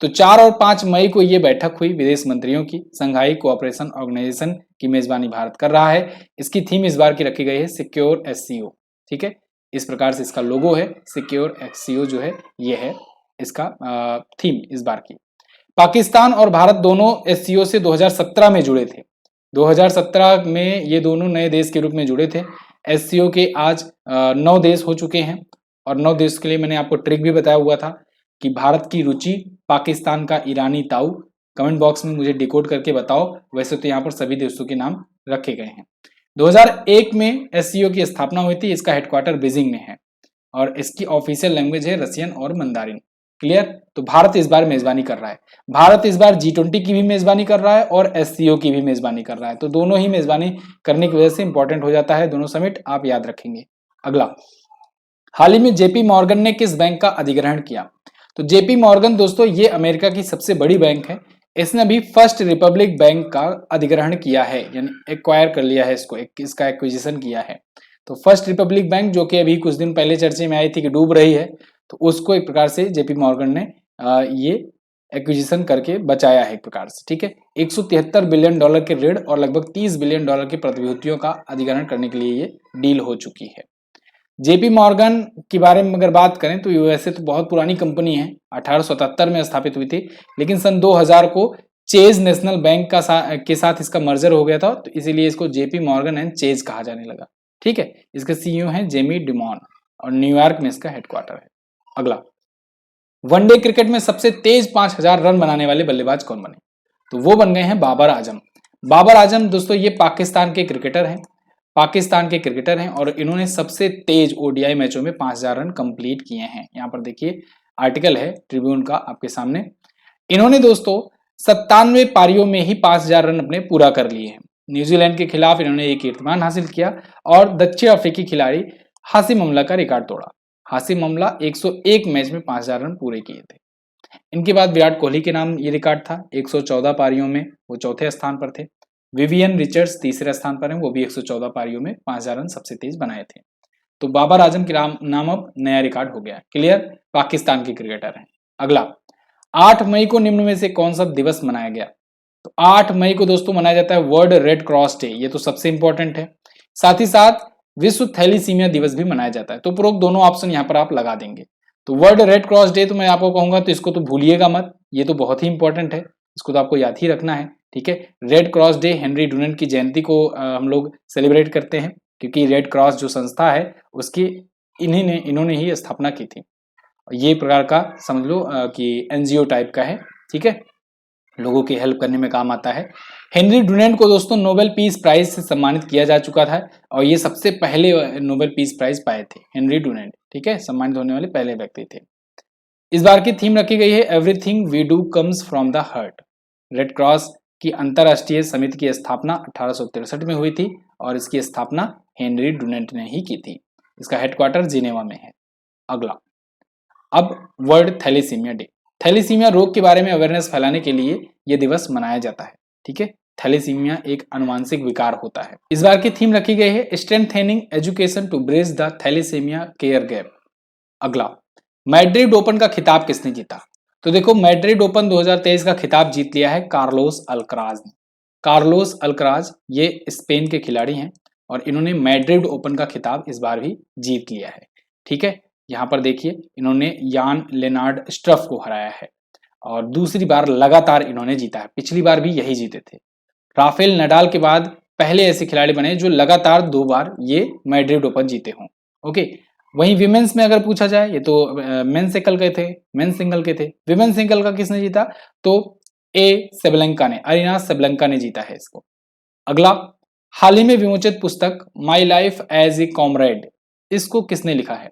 तो 4 और 5 मई को ये बैठक हुई विदेश मंत्रियों की। संघाई कोऑपरेशन ऑर्गेनाइजेशन की मेजबानी भारत कर रहा है। इसकी थीम इस बार की रखी गई है सिक्योर एससीओ। ठीक है, इस प्रकार से इसका लोगो है, सिक्योर एससीओ जो है ये है इसका थीम इस बार की। पाकिस्तान और भारत दोनों एससीओ से 2017 में जुड़े थे। 2017 में ये दोनों नए देश के रूप में जुड़े थे। एससीओ के आज 9 देश हो चुके हैं और 9 देश के लिए मैंने आपको ट्रिक भी बताया हुआ था कि भारत की रुचि, पाकिस्तान का ईरानी ताऊ। कमेंट बॉक्स में मुझे डिकोड करके बताओ। वैसे तो यहाँ पर सभी देशों के नाम रखे गए हैं। 2001 में एससीओ की स्थापना हुई थी। इसका हेडक्वार्टर बीजिंग में है और इसकी ऑफिशियल लैंग्वेज है रसियन और मंदारिन। क्लियर? तो भारत इस बार मेजबानी कर रहा है। भारत इस बार G20 की भी मेजबानी कर रहा है और एससीओ की भी मेजबानी कर रहा है। तो दोनों ही मेजबानी करने की वजह से इंपॉर्टेंट हो जाता है दोनों समिट, आप याद रखेंगे। अगला, हाल ही में जेपी मॉर्गन ने किस बैंक का अधिग्रहण किया? तो जेपी मॉर्गन दोस्तों ये अमेरिका की सबसे बड़ी बैंक है। इसने अभी फर्स्ट रिपब्लिक बैंक का अधिग्रहण किया है, यानी एक्वायर कर लिया है इसको, इसका एक्विजिशन किया है। तो फर्स्ट रिपब्लिक बैंक जो कि अभी कुछ दिन पहले चर्चे में आई थी कि डूब रही है, तो उसको एक प्रकार से जेपी मॉर्गन ने ये एक्विजिशन करके बचाया है एक प्रकार से। ठीक है, 173 बिलियन डॉलर के ऋण और लगभग 30 बिलियन डॉलर की प्रतिभूतियों का अधिग्रहण करने के लिए ये डील हो चुकी है। जेपी मॉर्गन के बारे में अगर बात करें तो यूएसए तो बहुत पुरानी कंपनी है, 1877 में स्थापित हुई थी, लेकिन सन 2000 को चेज नेशनल बैंक के साथ इसका मर्जर हो गया था, तो इसीलिए इसको जेपी मॉर्गन एंड चेज कहा जाने लगा। ठीक है, इसके सीईओ हैं जेमी डिमॉन और न्यूयॉर्क में इसका हेडक्वार्टर है। अगला, वनडे क्रिकेट में सबसे तेज 5000 रन बनाने वाले बल्लेबाज कौन बने? तो वो बन गए हैं बाबर आजम। बाबर आजम दोस्तों ये पाकिस्तान के क्रिकेटर हैं, और इन्होंने सबसे तेज ओडीआई मैचों में 5000 रन कंप्लीट किए हैं। यहाँ पर देखिए आर्टिकल है ट्रिब्यून का आपके सामने। इन्होंने दोस्तों 97 पारियों में ही 5000 रन अपने पूरा कर लिए हैं। न्यूजीलैंड के खिलाफ इन्होंने एक कीर्तिमान हासिल किया और दक्षिण अफ्रीकी खिलाड़ी हासिम अमला का रिकॉर्ड तोड़ा। हासिम अमला 101 मैच में 5000 रन पूरे किए थे। इनके बाद विराट कोहली के नाम ये रिकॉर्ड था, 114 पारियों में वो चौथे स्थान पर थे। विवियन रिचर्ड्स तीसरे स्थान पर हैं, वो भी 114 पारियों में 5000 रन सबसे तेज बनाए थे। तो बाबर आजम के नाम अब नया रिकॉर्ड हो गया। क्लियर? पाकिस्तान के क्रिकेटर हैं। अगला, 8 मई को निम्न में से कौन सा दिवस मनाया गया? तो 8 मई को दोस्तों मनाया जाता है वर्ल्ड रेड क्रॉस डे, ये तो सबसे इंपॉर्टेंट है। साथ ही साथ विश्व थैलीसीमिया दिवस भी मनाया जाता है। तो उपरोक्त दोनों ऑप्शन यहाँ पर आप लगा देंगे। तो वर्ल्ड रेड क्रॉस डे तो मैं आपको कहूंगा तो इसको तो भूलिएगा मत, ये तो बहुत ही इंपॉर्टेंट है, इसको तो आपको याद ही रखना है। ठीक है, red cross day Henry Dunant की जयंती को हम लोग सेलिब्रेट करते हैं, क्योंकि रेड क्रॉस जो संस्था है उसकी इन्होंने ही स्थापना की थी। ये प्रकार का समझ लो कि एनजीओ टाइप का है। ठीक है, लोगों की हेल्प करने में काम आता है। हेनरी डुनेंट को दोस्तों नोबेल पीस प्राइज से सम्मानित किया जा चुका था और ये सबसे पहले नोबेल पीस प्राइज पाए थे हेनरी डुनेंट। ठीक है, सम्मानित होने वाले पहले व्यक्ति थे। इस बार की थीम रखी गई है everything we do comes from the heart. Red cross की अंतरराष्ट्रीय समिति की स्थापना 1863 में हुई थी और इसकी स्थापना हेनरी डुनेंट ने ही की थी। इसका हेडक्वार्टर जिनेवा में है। अगला, अब वर्ल्ड थैलेसीमिया डे। थैलेसीमिया रोग के बारे में अवेयरनेस फैलाने के लिए यह दिवस मनाया जाता है। ठीक है, थैलेसीमिया एक अनुवांशिक विकार होता है। इस बार की थीम रखी गई है strengthening education to bridge the thalassemia care gap. अगला, मैड्रिड ओपन का खिताब किसने जीता? तो देखो मैड्रिड ओपन 2023 का खिताब जीत लिया है कार्लोस अल्कराज ने। कार्लोस अल्कराज ये स्पेन के खिलाड़ी हैं और इन्होंने मैड्रिड ओपन का खिताब इस बार भी जीत लिया है। ठीक है, यहाँ पर देखिए इन्होंने यान लेनार्ड स्ट्रफ को हराया है और दूसरी बार लगातार इन्होंने जीता है। पिछली बार भी यही जीते थे। राफेल नडाल के बाद पहले ऐसे खिलाड़ी बने जो लगातार 2 बार ये मैड्रिड ओपन जीते हों। ओके, वहीं विमेंस में अगर पूछा जाए, ये तो मेन सिंगल के थे, विमेन सिंगल का किसने जीता? तो सेबलेंका ने, अरीना सेबलेंका ने जीता है इसको। अगला, हाल ही में विमोचित पुस्तक my life as a comrade, इसको किसने लिखा है?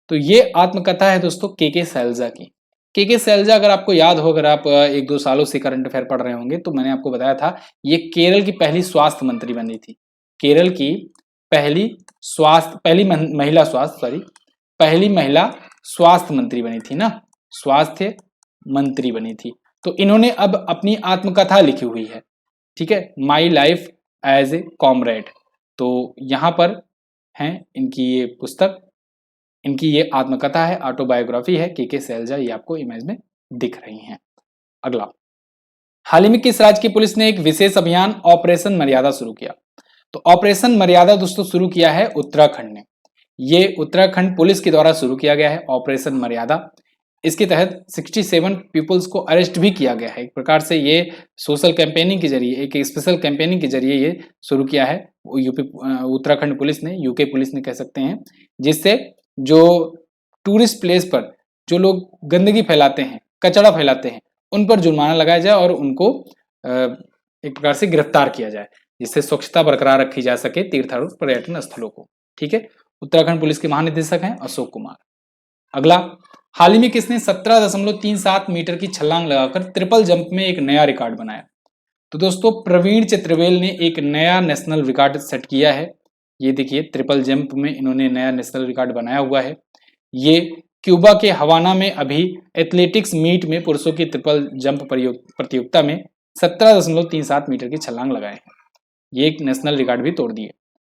तो ये आत्मकथा है दोस्तों के सैलजा की। के सैलजा अगर आपको याद हो, अगर आप 1-2 सालों से करंट अफेयर पढ़ रहे होंगे, तो मैंने आपको बताया था ये केरल की पहली स्वास्थ्य मंत्री बनी थी। केरल की पहली महिला स्वास्थ्य मंत्री बनी थी ना, स्वास्थ्य मंत्री बनी थी। तो इन्होंने अब अपनी आत्मकथा लिखी हुई है। ठीक है, my life as a comrade. तो यहां पर है इनकी ये पुस्तक, इनकी ये आत्मकथा है, ऑटोबायोग्राफी है के सैलजा, ये आपको इमेज में दिख रही हैं। अगला, हाल ही में किस राज्य की पुलिस ने एक विशेष अभियान ऑपरेशन मर्यादा शुरू किया? तो ऑपरेशन मर्यादा दोस्तों शुरू किया है उत्तराखंड ने। ये उत्तराखंड पुलिस के द्वारा शुरू किया गया है ऑपरेशन मर्यादा। इसके तहत 67 पीपल्स को अरेस्ट भी किया गया है। एक प्रकार से ये सोशल कैंपेनिंग के जरिए, एक स्पेशल कैंपेनिंग के जरिए ये शुरू किया है यूपी उत्तराखंड पुलिस ने, यूके पुलिस ने कह सकते हैं, जिससे जो टूरिस्ट प्लेस पर जो लोग गंदगी फैलाते हैं, कचरा फैलाते हैं, उन पर जुर्माना लगाया जाए और उनको एक प्रकार से गिरफ्तार किया जाए, जिससे स्वच्छता बरकरार रखी जा सके तीर्थ और पर्यटन स्थलों को। ठीक है, उत्तराखंड पुलिस के महानिदेशक हैं अशोक कुमार। अगला, हाल ही में किसने 17.37 मीटर की छलांग लगाकर ट्रिपल जंप में एक नया रिकॉर्ड बनाया? तो दोस्तों प्रवीण चित्रवेल ने एक नया नेशनल रिकॉर्ड सेट किया है। ये देखिए, ट्रिपल जंप में इन्होंने नया नेशनल रिकॉर्ड बनाया हुआ है। ये क्यूबा के हवाना में अभी एथलेटिक्स मीट में पुरुषों की ट्रिपल जंप प्रतियोगिता में 17.37 मीटर की छलांग लगाए हैं। ये एक नेशनल रिकॉर्ड भी तोड़ दिए।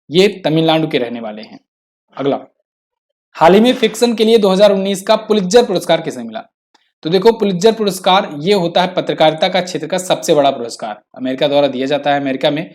ये तमिलनाडु के रहने वाले हैं। अगला, हाल ही में फिक्शन के लिए 2019 का पुलित्जर पुरस्कार किसे मिला? तो देखो, पुलित्जर पुरस्कार ये होता है पत्रकारिता का क्षेत्र का सबसे बड़ा पुरस्कार, अमेरिका द्वारा दिया जाता है अमेरिका में।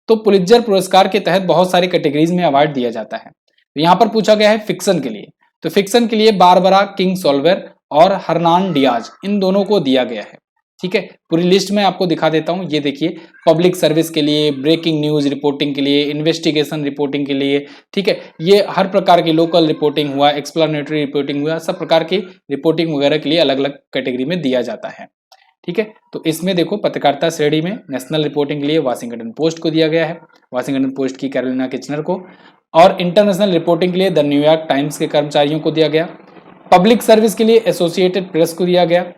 तो पुलित्जर पुरस्कार के तहत बहुत सारी कैटेगरीज में अवार्ड दिया जाता है। तो यहाँ पर पूछा गया है फिक्शन के लिए, तो फिक्शन के लिए बारबरा किंगसोल्वर और हर्नान डियाज, इन दोनों को दिया गया है। ठीक है, पूरी लिस्ट में आपको दिखा देता हूं। ये देखिए, पब्लिक सर्विस के लिए, ब्रेकिंग न्यूज रिपोर्टिंग के लिए, इन्वेस्टिगेशन रिपोर्टिंग के लिए, ठीक है, ये हर प्रकार की लोकल रिपोर्टिंग हुआ, एक्सप्लेनेटरी रिपोर्टिंग हुआ, सब प्रकार की रिपोर्टिंग वगैरह के लिए अलग अलग कैटेगरी में दिया जाता है। ठीक है, तो इसमें देखो पत्रकारिता श्रेणी में नेशनल रिपोर्टिंग के लिए वाशिंगटन पोस्ट को दिया गया है, वाशिंगटन पोस्ट की कैरोलिना किचनर को, और इंटरनेशनल रिपोर्टिंग के लिए द न्यूयॉर्क टाइम्स के कर्मचारियों को दिया गया। पब्लिक सर्विस के लिए एसोसिएटेड प्रेस को दिया गया।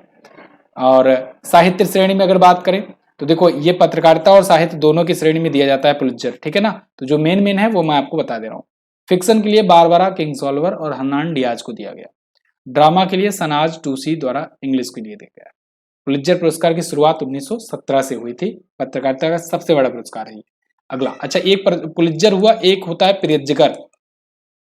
और साहित्य श्रेणी में अगर बात करें तो देखो, ये पत्रकारिता और साहित्य दोनों की श्रेणी में दिया जाता है पुलित्जर। ठीक है ना, तो जो मेन है वो मैं आपको बता दे रहा हूँ। फिक्शन के लिए बारबरा किंगसोल्वर और हर्नान डियाज को दिया गया। ड्रामा के लिए सनाज टूसी द्वारा इंग्लिश के लिए दिया गया। पुलित्जर पुरस्कार की शुरुआत 1917 से हुई थी। पत्रकारिता का सबसे बड़ा पुरस्कार है ये। अगला, अच्छा, एक पुलित्जर हुआ, एक होता है प्रियज्जकर।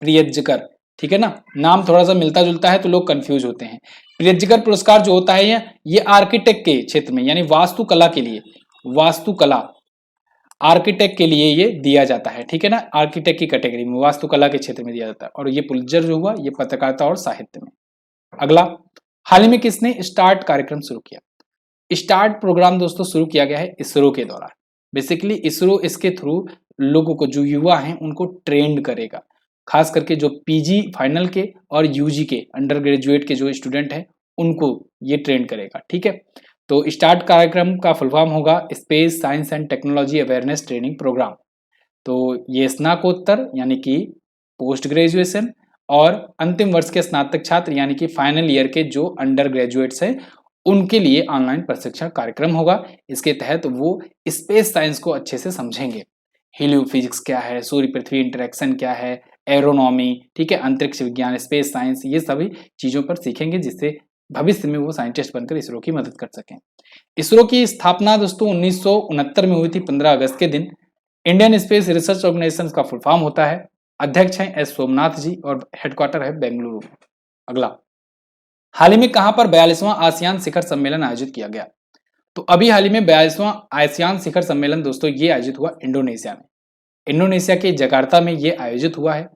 प्रियज्जकर, ठीक है ना, नाम थोड़ा सा मिलता जुलता है तो लोग कंफ्यूज होते हैं। प्रियज्जकर पुरस्कार जो होता है ये आर्किटेक्ट के क्षेत्र में, यानी वास्तुकला के लिए, वास्तुकला आर्किटेक्ट के लिए ये दिया जाता है। ठीक है ना, आर्किटेक्ट की कैटेगरी में, वास्तुकला के क्षेत्र में दिया जाता है। और ये पुलित्जर जो हुआ ये पत्रकारिता और साहित्य में। अगला, हाल ही में किसने स्टार्ट कार्यक्रम शुरू किया? स्टार्ट प्रोग्राम दोस्तों शुरू किया गया है इसरो के द्वारा। बेसिकली इसरो इसके थ्रू लोगों को, जो युवा हैं उनको ट्रेंड करेगा, खास करके जो पीजी फाइनल के और यूजी के अंडर ग्रेजुएट के जो स्टूडेंट हैं उनको ये ट्रेंड करेगा। ठीक है, तो स्टार्ट कार्यक्रम का फुल फॉर्म होगा space science and technology awareness training programme. तो ये स्नातकोत्तर यानी कि पोस्ट ग्रेजुएशन और अंतिम वर्ष के स्नातक छात्र यानी कि फाइनल ईयर के जो अंडर ग्रेजुएट्स हैं उनके लिए ऑनलाइन प्रशिक्षण कार्यक्रम होगा। इसके तहत वो स्पेस साइंस को अच्छे से समझेंगे। हीलियो फिजिक्स क्या है, सूर्य पृथ्वी इंटरेक्शन क्या है, एरोनॉमी, ठीक है, अंतरिक्ष विज्ञान, स्पेस साइंस, ये सभी चीजों पर सीखेंगे जिससे भविष्य में वो साइंटिस्ट बनकर इसरो की मदद कर सकें। इसरो की स्थापना दोस्तों 1969 में हुई थी 15 अगस्त के दिन। इंडियन स्पेस रिसर्च ऑर्गेनाइजेशन का फुल फॉर्म होता है। अध्यक्ष हैं एस सोमनाथ जी और हेडक्वार्टर है बेंगलुरु में। अगला, हाल ही में कहां पर 42वां आसियान शिखर सम्मेलन आयोजित किया गया? तो अभी हाल ही में 42वां आसियान शिखर सम्मेलन दोस्तों ये आयोजित हुआ इंडोनेशिया में। इंडोनेशिया के जकार्ता में ये आयोजित हुआ है।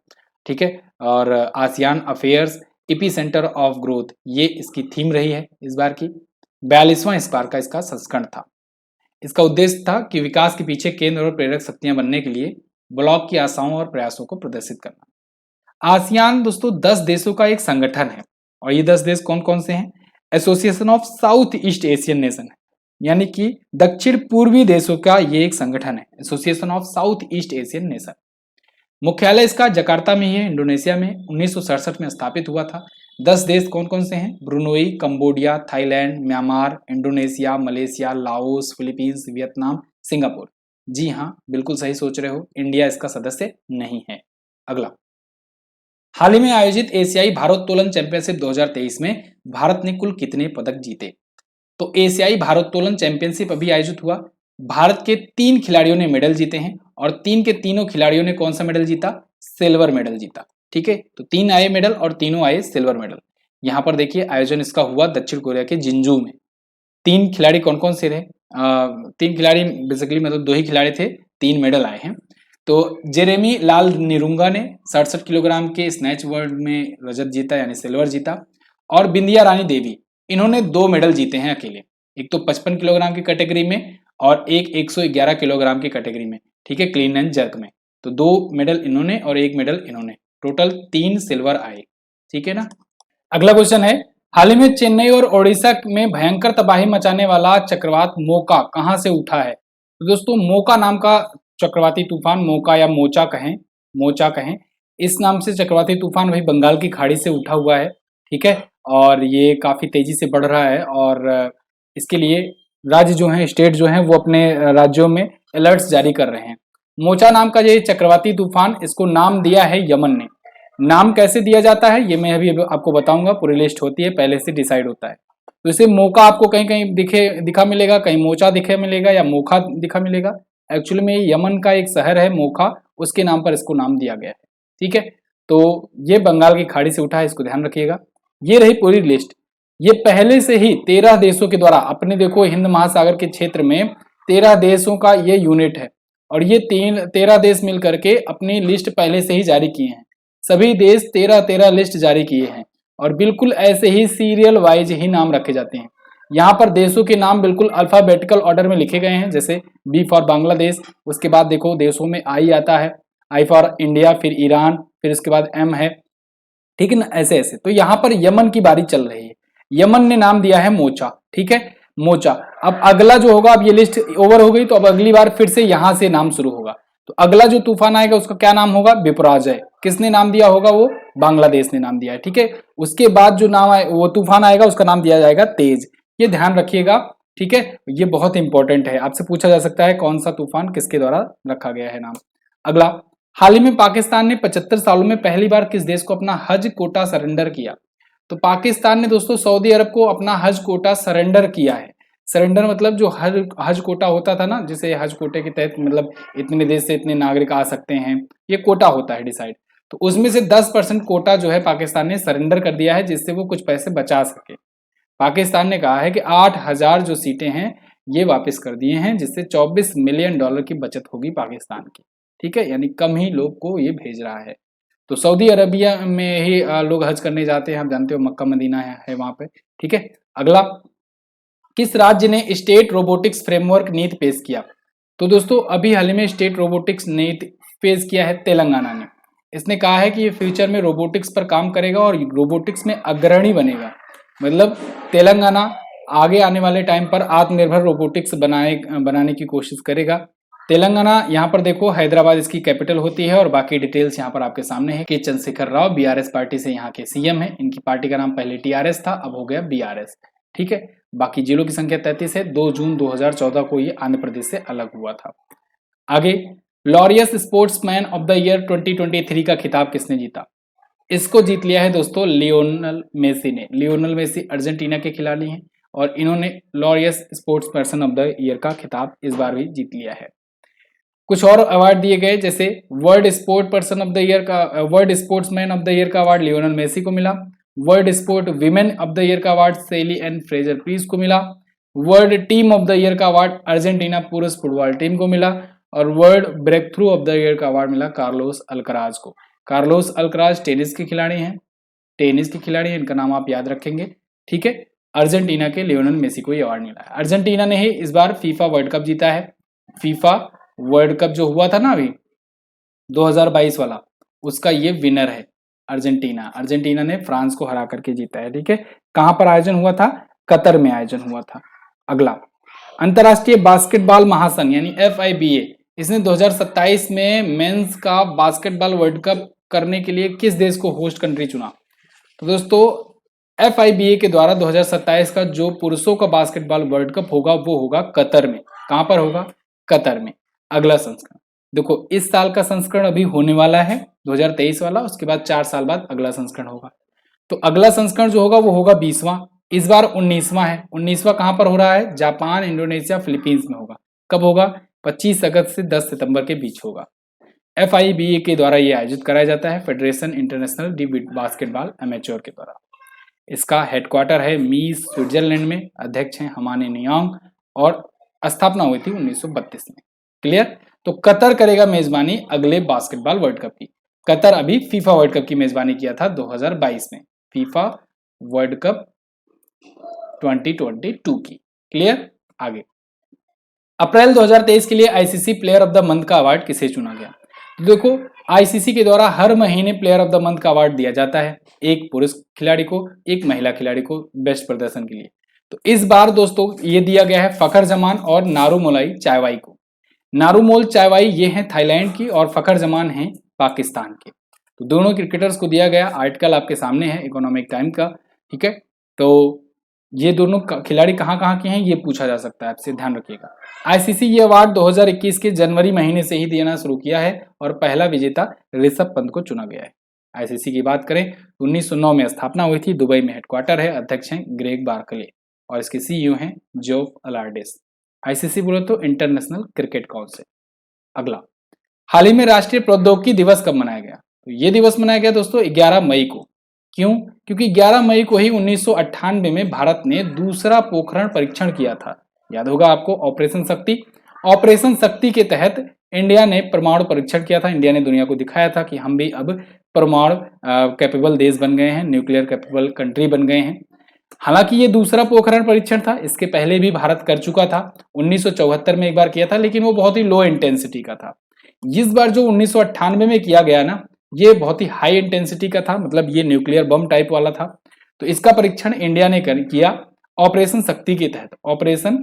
ठीक है, और ASEAN affairs AP centre of growth, ये इसकी थीम रही है इस बार की। 42वां इस बार का इसका संस्करण था। इसका उद्देश्य था कि विकास के पीछे केंद्र और प्रेरक शक्तियां बनने के लिए ब्लॉक की आशाओं और प्रयासों को प्रदर्शित करना। आसियान दोस्तों 10 देशों का एक संगठन है। और ये 10 देश कौन कौन से हैं? Association of south east Asian nation है, यानी कि दक्षिण पूर्वी देशों का ये एक संगठन है, association of south east Asian nation. मुख्यालय इसका जकार्ता में ही है, इंडोनेशिया में। 1967 में स्थापित हुआ था। 10 देश कौन कौन से हैं? Brunei, Cambodia, Thailand, Myanmar, Indonesia, Malaysia, Laos, Philippines, Vietnam, Singapore. जी हाँ, बिल्कुल सही सोच रहे हो, इंडिया इसका सदस्य नहीं है। अगला, हाल ही में आयोजित एशियाई भारोत्तोलन चैंपियनशिप 2023 में भारत ने कुल कितने पदक जीते? तो एशियाई भारोत्तोलन चैंपियनशिप अभी आयोजित हुआ। भारत के 3 खिलाड़ियों ने मेडल जीते हैं और 3 के तीनों खिलाड़ियों ने कौन सा मेडल जीता? सिल्वर मेडल जीता। ठीक है, तो 3 आए मेडल और तीनों आए सिल्वर मेडल। यहाँ पर देखिए, आयोजन इसका हुआ दक्षिण कोरिया के जिंजू में। 3 खिलाड़ी कौन कौन से थे? 3 खिलाड़ी बेसिकली मतलब 2 ही खिलाड़ी थे, 3 मेडल आए हैं। तो जेरेमी लाल निरुंगा ने 67 किलोग्राम के स्नैच वर्ल्ड में रजत जीता यानी सिल्वर जीता, और बिंदिया रानी देवी, इन्होंने 2 मेडल जीते हैं अकेले, एक तो 55 किलोग्राम की कैटेगरी में और एक 111 किलोग्राम की कैटेगरी में, ठीक है, क्लीन एंड जर्क में। तो 2 मेडल इन्होंने और 1 मेडल इन्होंने, टोटल 3 सिल्वर आए, ठीक है ना। अगला क्वेश्चन है, हाल ही में चेन्नई और ओडिशा में भयंकर तबाही मचाने वाला चक्रवात मोका कहां से उठा है? तो दोस्तों मोका नाम का चक्रवाती तूफान, मोका या मोचा कहें, इस नाम से चक्रवाती तूफान वही बंगाल की खाड़ी से उठा हुआ है, ठीक है, और ये काफी तेजी से बढ़ रहा है, और इसके लिए राज्य जो हैं, स्टेट जो हैं, वो अपने राज्यों में अलर्ट्स जारी कर रहे हैं। मोचा नाम का ये चक्रवाती तूफान, इसको नाम दिया है यमन ने। नाम कैसे दिया जाता है ये मैं अभी आपको बताऊंगा, पूरी लिस्ट होती है, पहले से डिसाइड होता है। तो इसे मोका आपको कहीं कहीं दिखा मिलेगा, कहीं मोचा दिखा मिलेगा या मोखा दिखा मिलेगा। एक्चुअली में यमन का एक शहर है मोखा, उसके नाम पर इसको नाम दिया गया है, ठीक है। तो ये बंगाल की खाड़ी से उठा है, इसको ध्यान रखिएगा। ये रही पूरी लिस्ट। ये पहले से ही 13 देशों के द्वारा, अपने देखो हिंद महासागर के क्षेत्र में 13 देशों का ये यूनिट है, और ये 13 देश मिलकर के अपनी लिस्ट पहले से ही जारी किए हैं। सभी देश 13 लिस्ट जारी किए हैं, और बिल्कुल ऐसे ही सीरियल वाइज ही नाम रखे जाते हैं। यहाँ पर देशों के नाम बिल्कुल अल्फाबेटिकल ऑर्डर में लिखे गए हैं, जैसे बी फॉर बांग्लादेश, उसके बाद देखो देशों में आई आता है, आई फॉर इंडिया, फिर ईरान, फिर उसके बाद एम है, ठीक है ना, ऐसे ऐसे। तो यहाँ पर यमन की बारी चल रही है, यमन ने नाम दिया है मोचा, ठीक है, मोचा। अब अगला जो होगा, अब ये लिस्ट ओवर हो गई, तो अब अगली बार फिर से यहां से नाम शुरू होगा। तो अगला जो तूफान आएगा उसका क्या नाम होगा? विपराजय। किसने नाम दिया होगा? वो बांग्लादेश ने नाम दिया है, ठीक है। उसके बाद जो नाम आए वो तूफान आएगा, उसका नाम दिया जाएगा तेज। ये ध्यान रखिएगा, ठीक है, ये बहुत इंपॉर्टेंट है, आपसे पूछा जा सकता है कौन सा तूफान किसके द्वारा रखा गया है नाम। अगला, हाल ही में पाकिस्तान ने 75 सालों में पहली बार किस देश को अपना हज कोटा सरेंडर किया? तो पाकिस्तान ने दोस्तों सऊदी अरब को अपना हज कोटा सरेंडर किया है। सरेंडर मतलब जो हज कोटा होता था ना, जिसे हज कोटे के तहत मतलब इतने देश से इतने नागरिक आ सकते हैं, ये कोटा होता है डिसाइड, तो उसमें से 10% कोटा जो है पाकिस्तान ने सरेंडर कर दिया है, जिससे वो कुछ पैसे बचा सके। पाकिस्तान ने कहा है कि 8,000 जो सीटें हैं ये वापस कर दिए हैं, जिससे $24 मिलियन की बचत होगी पाकिस्तान की, ठीक है, यानी कम ही लोग को ये भेज रहा है। तो सऊदी अरबिया में ही लोग हज करने जाते हैं, आप जानते हो मक्का मदीना है वहां पे, ठीक है। अगला, किस राज्य ने स्टेट रोबोटिक्स फ्रेमवर्क नीति पेश किया? तो दोस्तों अभी हाल ही में स्टेट रोबोटिक्स नीति पेश किया है तेलंगाना ने। इसने कहा है कि ये फ्यूचर में रोबोटिक्स पर काम करेगा और रोबोटिक्स में अग्रणी बनेगा। मतलब तेलंगाना आगे आने वाले टाइम पर आत्मनिर्भर रोबोटिक्स बनाने की कोशिश करेगा। तेलंगाना, यहाँ पर देखो हैदराबाद इसकी कैपिटल होती है, और बाकी डिटेल्स यहाँ पर आपके सामने है। के चंद्रशेखर राव बीआरएस पार्टी से यहाँ के सीएम है, इनकी पार्टी का नाम पहले टीआरएस था, अब हो गया बीआरएस, ठीक है। बाकी जिलों की संख्या 33 है। 2 जून 2014 को ये आंध्र प्रदेश से अलग हुआ था। आगे, Laureus sportsman of the year 2023 का खिताब किसने जीता? इसको जीत लिया है दोस्तों लियोनल मेसी ने। लियोनल मेसी अर्जेंटीना के खिलाड़ी हैं, और इन्होंने Laureus sports person of the year का खिताब इस बार भी जीत लिया है। कुछ और अवार्ड दिए गए, जैसे world sport person of the year का, world sportsman of the year का अवार्ड लियोनल मेसी को मिला। World sport women of the year का award Shelly Ann Fraser Pryce को मिला। World team of the year का अवार्ड अर्जेंटीना पुरुष फुटबॉल टीम को मिला। और world breakthrough of the year का अवार्ड मिला कार्लोस अल्कराज को। कार्लोस अल्कराज टेनिस के खिलाड़ी हैं, इनका नाम आप याद रखेंगे, ठीक है। अर्जेंटीना के लियोनल मेसी को ये अवार्ड मिला है। अर्जेंटीना ने ही इस बार फीफा वर्ल्ड कप जीता है। फीफा वर्ल्ड कप जो हुआ था ना अभी 2022 वाला, उसका ये विनर है अर्जेंटीना ने फ्रांस को हरा करके जीता है, ठीक है। कहां पर आयोजन हुआ था? कतर में आयोजन हुआ था। अगला, अंतरराष्ट्रीय बास्केटबॉल महासंघ यानी FIBA, इसने 2027 में मेंस का बास्केटबॉल वर्ल्ड कप करने के लिए किस देश को होस्ट कंट्री चुना? तो दोस्तों FIBA के द्वारा 2027 का जो पुरुषों का बास्केटबॉल वर्ल्ड कप होगा वो होगा कतर में। कहां पर होगा? कतर में। अगला संस्करण देखो, इस साल का संस्करण अभी होने वाला है 2023 वाला, उसके बाद 4 साल बाद अगला संस्करण होगा। तो अगला संस्करण जो होगा वो होगा 20वां, इस बार 19वां है। 19वां कहां पर हो रहा है? जापान, इंडोनेशिया, फिलीपींस में होगा। कब होगा? 25 अगस्त से 10 सितंबर के बीच होगा। FIBA के द्वारा ये आयोजित कराया जाता है, federation international D basketball amateur के द्वारा। इसका हेडक्वार्टर है मीस स्विट्जरलैंड में, अध्यक्ष हैं हमाने नियांग और स्थापना हुई थी 1932 में। क्लियर। तो कतर करेगा मेजबानी अगले बास्केटबॉल वर्ल्ड कप की। कतर अभी फीफा वर्ल्ड कप की मेजबानी किया था 2022 में, फीफा वर्ल्ड कप 2022 की। क्लियर। आगे अप्रैल 2023 के लिए ICC player of the month का अवार्ड किसे चुना गया? तो देखो आईसीसी के द्वारा हर महीने प्लेयर ऑफ द मंथ का अवार्ड दिया जाता है, एक पुरुष खिलाड़ी को, एक महिला खिलाड़ी को बेस्ट प्रदर्शन के लिए। तो इस बार दोस्तों ये दिया गया है फखर जमान और नारुमोलाई चायवाई को। नारुमोल चायवाई ये हैं थाईलैंड की और फखर जमान हैं पाकिस्तान के। तो दोनों क्रिकेटर्स को दिया गया। आर्टिकल आपके सामने है इकोनॉमिक टाइम का। ठीक है, तो ये दोनों खिलाड़ी कहाँ कहाँ के हैं ये पूछा जा सकता है आपसे, ध्यान रखिएगा। आईसीसी ये अवार्ड 2021 के जनवरी महीने से ही देना शुरू किया है और पहला विजेता ऋषभ पंत को चुना गया है। आईसीसी की बात करें 1909 में स्थापना हुई थी, दुबई में हेडक्वार्टर है, अध्यक्ष हैं ग्रेग बार्कले और इसके सीईओ हैं जोफ अलार्डेस। आईसीसी बोले तो इंटरनेशनल क्रिकेट काउंसिल। अगला, हाल ही में राष्ट्रीय प्रौद्योगिकी दिवस कब मनाया गया? तो ये दिवस मनाया गया दोस्तों 11 मई को। क्यों? क्योंकि 11 मई को ही 1998 में भारत ने दूसरा पोखरण परीक्षण किया था। याद होगा आपको ऑपरेशन शक्ति। ऑपरेशन शक्ति के तहत इंडिया ने परमाणु परीक्षण किया था। इंडिया ने दुनिया को दिखाया था कि हम भी अब परमाणु कैपेबल देश बन गए हैं, न्यूक्लियर कैपेबल कंट्री बन गए हैं। हालांकि ये दूसरा पोखरण परीक्षण था, इसके पहले भी भारत कर चुका था, 1974 में एक बार किया था, लेकिन वो बहुत ही लो इंटेंसिटी का था। इस बार जो 1998 में किया गया ना, ये बहुत ही हाई इंटेंसिटी का था, मतलब ये न्यूक्लियर बम टाइप वाला था। तो इसका परीक्षण इंडिया ने किया ऑपरेशन शक्ति के तहत। ऑपरेशन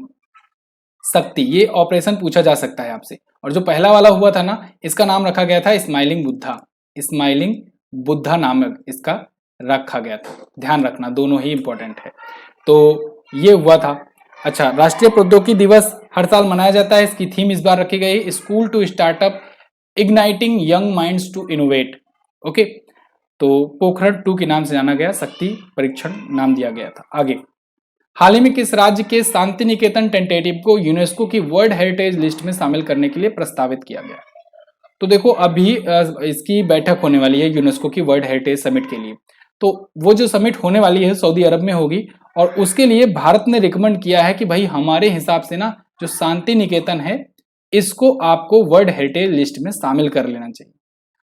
शक्ति, ये ऑपरेशन पूछा जा सकता है आपसे। और जो पहला वाला हुआ था ना, इसका नाम रखा गया था स्माइलिंग बुद्धा। स्माइलिंग बुद्धा नामक इसका रखा गया था, ध्यान रखना, दोनों ही इंपॉर्टेंट है। तो ये हुआ था। अच्छा, राष्ट्रीय प्रौद्योगिकी दिवस हर साल मनाया जाता है। इसकी थीम इस बार रखी गई school to startup igniting young minds to innovate. Okay, तो पोखरण 2 के नाम से जाना गया, शक्ति परीक्षण नाम दिया गया था। आगे, हाल ही में किस राज्य के शांति निकेतन टेंटेटिव को यूनेस्को की वर्ल्ड हेरिटेज लिस्ट में शामिल करने के लिए प्रस्तावित किया गया? तो देखो अभी इसकी बैठक होने वाली है यूनेस्को की वर्ल्ड हेरिटेज समिट के लिए। तो वो जो समिट होने वाली है सऊदी अरब में होगी और उसके लिए भारत ने रिकमेंड किया है कि भाई हमारे हिसाब से ना जो शांति निकेतन है इसको आपको वर्ल्ड हेरिटेज लिस्ट में शामिल कर लेना चाहिए।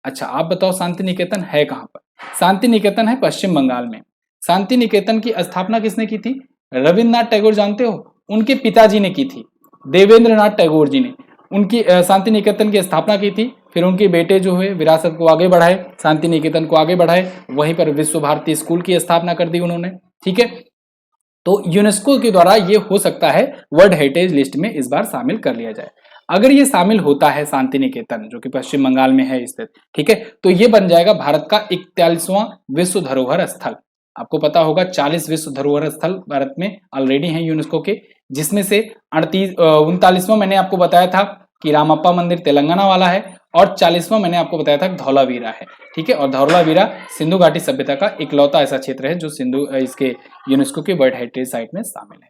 अच्छा, आप बताओ शांति निकेतन है कहाँ पर? शांति निकेतन है पश्चिम बंगाल में। शांति निकेतन की स्थापना किसने की थी? रविन्द्रनाथ टैगोर, जानते हो? उनके पिताजी ने की थी, देवेंद्रनाथ टैगोर जी ने उनकी शांति निकेतन की स्थापना की थी। फिर उनके बेटे जो हुए विरासत को आगे बढ़ाए, शांति निकेतन को आगे बढ़ाए, वहीं पर विश्व भारती स्कूल की स्थापना कर दी उन्होंने। ठीक है, तो यूनेस्को के द्वारा ये हो सकता है वर्ल्ड हेरिटेज लिस्ट में इस बार शामिल कर लिया जाए। अगर ये शामिल होता है शांति निकेतन जो कि पश्चिम बंगाल में है स्थित, ठीक है, तो ये बन जाएगा भारत का 41वां विश्व धरोहर स्थल। आपको पता होगा 40 विश्व धरोहर स्थल भारत में ऑलरेडी हैं यूनेस्को के, जिसमें से 39वां मैंने आपको बताया था कि रामप्पा मंदिर तेलंगाना वाला है और 40वां मैंने आपको बताया था धौलावीरा है। ठीक है, और धौलावीरा सिंधु घाटी सभ्यता का इकलौता ऐसा क्षेत्र है जो इसके यूनेस्को के वर्ल्ड हेरिटेज साइट में शामिल है।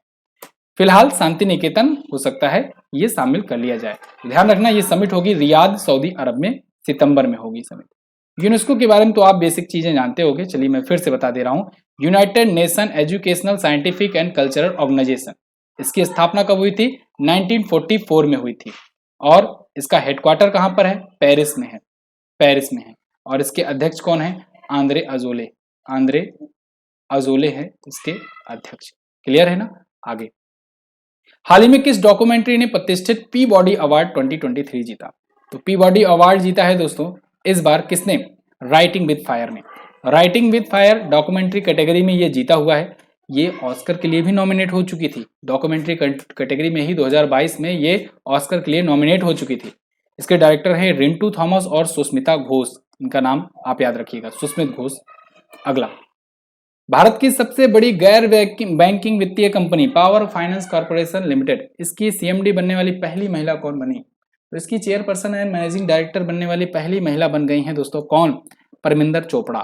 फिलहाल शांति निकेतन हो सकता है ये शामिल कर लिया जाए। ध्यान रखना, ये समिट होगी रियाद सऊदी अरब में, सितंबर में होगी समिट। यूनेस्को के बारे में तो आप बेसिक चीजें जानते होंगे, चलिए मैं फिर से बता दे रहा हूँ। United Nation Educational Scientific and Cultural Organization, इसकी स्थापना कब हुई थी? 1944 में हुई थी और इसका हेडक्वार्टर कहाँ पर है? पेरिस में है, पेरिस में है। और इसके अध्यक्ष कौन है? आंद्रे अजोले, आंद्रे अजोले है इसके अध्यक्ष। क्लियर है ना? आगे, हाल ही में किस डॉक्यूमेंट्री ने प्रतिष्ठित पीबॉडी अवार्ड 2023 जीता? तो पीबॉडी अवार्ड जीता है दोस्तों इस बार किसने? राइटिंग विद फायर ने। Writing with fire documentary category में ये जीता हुआ है। ये ऑस्कर के लिए भी नॉमिनेट हो चुकी थी, डॉक्यूमेंट्री कैटेगरी में ही 2022 में ये ऑस्कर के लिए नॉमिनेट हो चुकी थी। इसके डायरेक्टर हैं रिंटू थॉमस और सुष्मिता घोष, इनका नाम आप याद रखिएगा, सुष्मित घोष। अगला, भारत की सबसे बड़ी गैर बैंकिंग वित्तीय company power finance corporation limited, इसकी सीएमडी बनने वाली पहली महिला कौन बनी? तो इसकी चेयरपर्सन एंड मैनेजिंग डायरेक्टर बनने वाली पहली महिला बन गई हैं दोस्तों, कौन? परमिंदर चोपड़ा।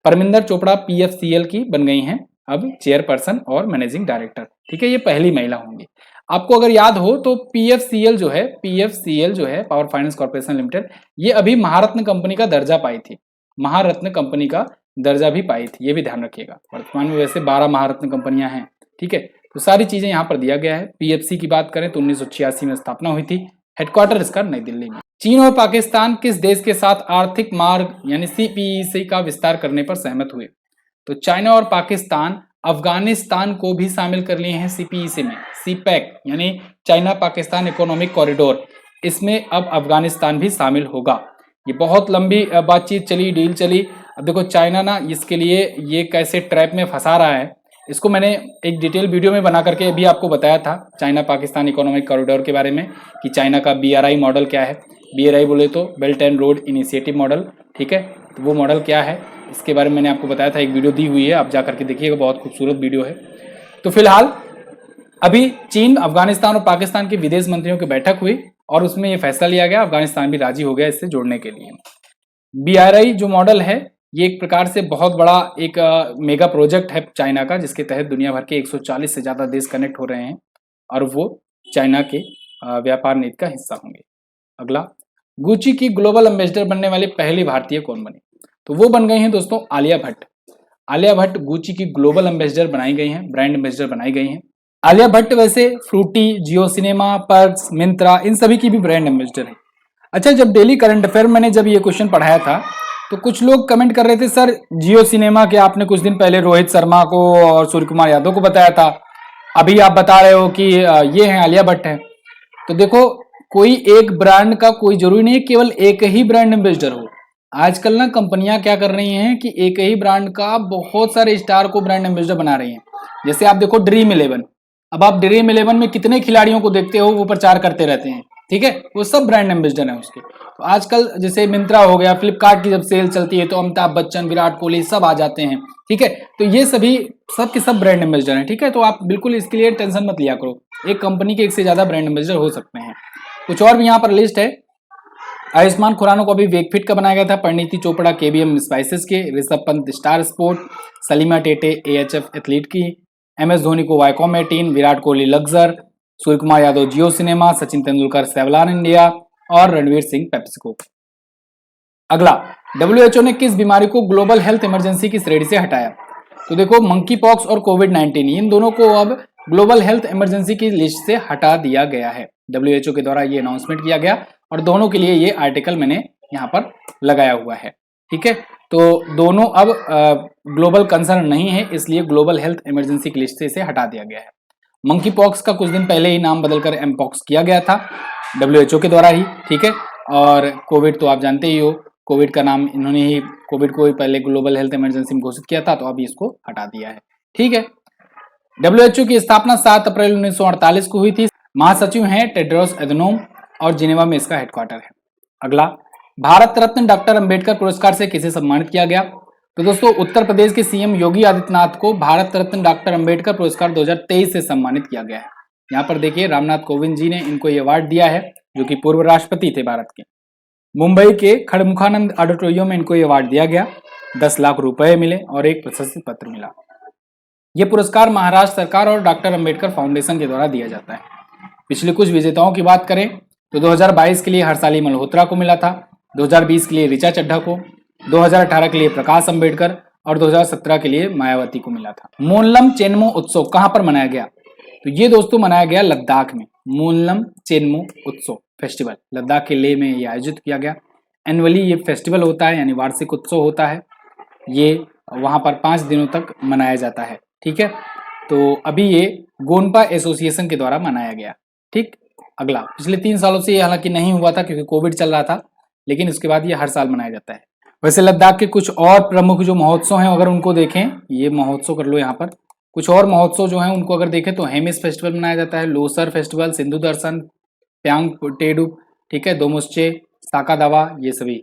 परमिंदर चोपड़ा पीएफसीएल की बन गई हैं अब चेयरपर्सन और मैनेजिंग डायरेक्टर। ठीक है, ये पहली महिला होंगी। आपको अगर याद हो तो पीएफसीएल जो है पावर फाइनेंस कॉर्पोरेशन लिमिटेड, ये अभी महारत्न कंपनी का दर्जा पाई थी, महारत्न कंपनी का दर्जा भी पाई थी, ये भी ध्यान रखिएगा। वर्तमान में वैसे 12 महारत्न कंपनियां हैं, ठीक है। तो सारी चीजें यहाँ पर दिया गया है। पीएफसी की बात करें तो 1986 में स्थापना हुई थी, हेडक्वार्टर इसका नई दिल्ली में। चीन और पाकिस्तान किस देश के साथ आर्थिक मार्ग यानी सीपीईसी का विस्तार करने पर सहमत हुए? तो चाइना और पाकिस्तान अफगानिस्तान को भी शामिल कर लिए हैं सीपीईसी में। सीपैक यानी चाइना पाकिस्तान इकोनॉमिक कॉरिडोर, इसमें अब अफगानिस्तान भी शामिल होगा। ये बहुत लंबी बातचीत चली, डील चली। अब देखो चाइना ना इसके लिए ये कैसे ट्रैप में फंसा रहा है, इसको मैंने एक डिटेल वीडियो में बना करके अभी आपको बताया था चाइना पाकिस्तान इकोनॉमिक कॉरिडोर के बारे में कि चाइना का बीआरआई मॉडल क्या है। बीआरआई बोले तो belt and road initiative model, ठीक है। तो वो मॉडल क्या है इसके बारे में मैंने आपको बताया था, एक वीडियो दी हुई है, आप जा करके देखिएगा, बहुत खूबसूरत वीडियो है। तो फिलहाल अभी चीन, अफगानिस्तान और पाकिस्तान के विदेश मंत्रियों की बैठक हुई और उसमें यह फैसला लिया गया, अफगानिस्तान भी राजी हो गया इससे जोड़ने के लिए। बीआरआई जो मॉडल है ये एक प्रकार से बहुत बड़ा एक मेगा प्रोजेक्ट है चाइना का, जिसके तहत दुनिया भर के 140 से ज्यादा देश कनेक्ट हो रहे हैं और वो चाइना के व्यापार नीति का हिस्सा होंगे। अगला, गुची की ग्लोबल एम्बेसडर बनने वाली पहली भारतीय कौन बनी? तो वो बन गई हैं दोस्तों आलिया भट्ट। आलिया भट्ट गुची की ग्लोबल एम्बेसडर बनाई गई हैं, ब्रांड एम्बेसडर बनाई गई हैं। आलिया भट्ट वैसे फ्रूटी, जियो सिनेमा, पर्क्स, मिंत्रा, इन सभी की भी ब्रांड एम्बेसडर है। अच्छा, जब डेली करंट अफेयर मैंने जब ये क्वेश्चन पढ़ाया था तो कुछ लोग कमेंट कर रहे थे, सर जियो सिनेमा के आपने कुछ दिन पहले रोहित शर्मा को और सूर्य कुमार यादव को बताया था, अभी आप बता रहे हो कि ये है आलिया भट्ट है। तो देखो, कोई एक ब्रांड का कोई जरूरी नहीं केवल एक ही ब्रांड एम्बेसडर हो। आजकल ना कंपनियां क्या कर रही हैं कि एक ही ब्रांड का बहुत सारे स्टार को ब्रांड एम्बेसडर बना रही हैं। जैसे आप देखो ड्रीम 11, अब आप ड्रीम 11 में कितने खिलाड़ियों को देखते हो वो प्रचार करते रहते हैं, ठीक है, वो सब ब्रांड एम्बेसडर हैं उसके। तो आजकल जैसे मिंत्रा हो गया, फ्लिपकार्ट की जब सेल चलती है तो अमिताभ बच्चन, विराट कोहली सब आ जाते हैं, ठीक है। तो ये सभी सब के सब ब्रांड एम्बेसडर हैं, ठीक है। तो आप बिल्कुल इसके लिए टेंशन मत लिया करो, एक कंपनी के एक से ज्यादा ब्रांड एम्बेसडर हो सकते हैं। कुछ और भी यहाँ पर लिस्ट है। आयुष्मान खुराना को अभी वेकफिट का बनाया गया था, परिणीति चोपड़ा केबीएम स्पाइसेस के, Rishabh Pant star sport, Salima Tete AHF athlete की, एमएस धोनी को वाईकॉम 18, विराट कोहली लक्जर, सूर्य कुमार यादव जियो cinema, Sachin Tendulkar Savlon India और रणवीर सिंह पेप्सिको। अगला, डब्ल्यूएचओ ने किस बीमारी को ग्लोबल हेल्थ इमरजेंसी की श्रेणी से हटाया? तो देखो, मंकी पॉक्स और कोविड-19 इन दोनों को अब ग्लोबल हेल्थ इमरजेंसी की लिस्ट से हटा दिया गया है। डब्ल्यूएचओ के द्वारा ये अनाउंसमेंट किया गया और दोनों के लिए ये आर्टिकल मैंने यहाँ पर लगाया हुआ है, ठीक है। तो दोनों अब ग्लोबल कंसर्न नहीं है, इसलिए ग्लोबल हेल्थ इमरजेंसी की लिस्ट से इसे हटा दिया गया है। मंकी पॉक्स का कुछ दिन पहले ही नाम बदलकर एमपॉक्स किया गया था डब्ल्यूएचओ के द्वारा ही, ठीक है। और कोविड तो आप जानते ही हो, कोविड का नाम इन्होंने ही, कोविड को ही पहले ग्लोबल हेल्थ इमरजेंसी में घोषित किया था, तो अभी इसको हटा दिया है, ठीक है। डब्ल्यूएचओ की स्थापना 7 अप्रैल 1948 को हुई थी। महासचिव हैं टेड्रोस एधनोम और जिनेवा में इसका हेडक्वार्टर है। अगला, भारत रत्न डॉक्टर अंबेडकर पुरस्कार से किसे सम्मानित किया गया? तो दोस्तों, उत्तर प्रदेश के सीएम योगी आदित्यनाथ को भारत रत्न डॉक्टर अंबेडकर पुरस्कार 2023 से सम्मानित किया गया है। यहाँ पर देखिए, रामनाथ कोविंद जी ने इनको ये अवार्ड दिया है, जो कि पूर्व राष्ट्रपति थे भारत के। मुंबई के खड़मुखानंद ऑडिटोरियम में इनको ये अवार्ड दिया गया, 10 लाख रुपए मिले और एक प्रशस्ति पत्र मिला। ये पुरस्कार महाराष्ट्र सरकार और डॉक्टर अंबेडकर फाउंडेशन के द्वारा दिया जाता है। पिछले कुछ विजेताओं की बात करें तो 2022 के लिए हर्षाली मल्होत्रा को मिला था, 2020 के लिए ऋचा चड्ढा को, 2018 के लिए प्रकाश अंबेडकर और 2017 के लिए मायावती को मिला था। मोनलम चेनमो उत्सव कहां पर मनाया गया? तो ये दोस्तों मनाया गया लद्दाख में। मोनलम चेनमो उत्सव फेस्टिवल लद्दाख के लेह में ये आयोजित किया गया। एनुअली ये फेस्टिवल होता है, यानी वार्षिक उत्सव होता है, ये वहां पर 5 दिनों तक मनाया जाता है, ठीक है। तो अभी ये गोनपा एसोसिएशन के द्वारा मनाया गया, ठीक। अगला, पिछले 3 सालों से ये हालांकि नहीं हुआ था क्योंकि कोविड चल रहा था, लेकिन उसके बाद ये हर साल मनाया जाता है। वैसे लद्दाख के कुछ और प्रमुख जो महोत्सव हैं अगर उनको देखें, ये महोत्सव कर लो यहाँ पर, कुछ और महोत्सव जो हैं उनको अगर देखें तो हेमिस फेस्टिवल मनाया जाता है, लोसर फेस्टिवल, सिंधु दर्शन, प्यांग टेडुप, ठीक है, दोमुस्चे, साका दावा, ये सभी।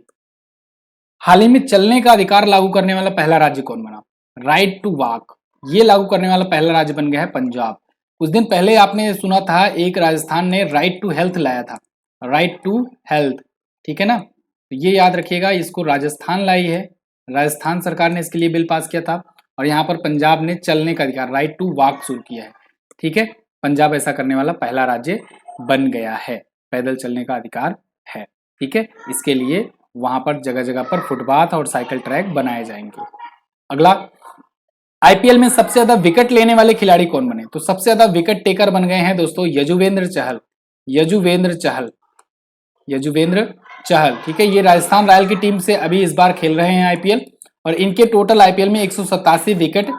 हाल ही में चलने का अधिकार लागू करने वाला पहला राज्य कौन बना? राइट टू वॉक, ये लागू करने वाला पहला राज्य बन गया है पंजाब। कुछ दिन पहले आपने सुना था एक राजस्थान ने राइट टू हेल्थ लाया था, राइट टू हेल्थ, ठीक है ना। तो ये याद रखिएगा, इसको राजस्थान लाई है, राजस्थान सरकार ने इसके लिए बिल पास किया था और यहाँ पर पंजाब ने चलने का अधिकार राइट टू वॉक शुरू किया है, ठीक है। पंजाब ऐसा करने वाला पहला राज्य बन गया है, पैदल चलने का अधिकार है, ठीक है। इसके लिए वहां पर जगह जगह पर फुटपाथ और साइकिल ट्रैक बनाए जाएंगे। अगला, आईपीएल में सबसे ज्यादा विकेट लेने वाले खिलाड़ी कौन बने? तो सबसे ज्यादा विकेट टेकर बन गए हैं दोस्तों यजुवेंद्र चहल। यजुवेंद्र चहल, यजुवेंद्र चहल, ठीक है। ये राजस्थान रॉयल की टीम से अभी इस बार खेल रहे हैं आईपीएल, और इनके टोटल आईपीएल में 187 विकेट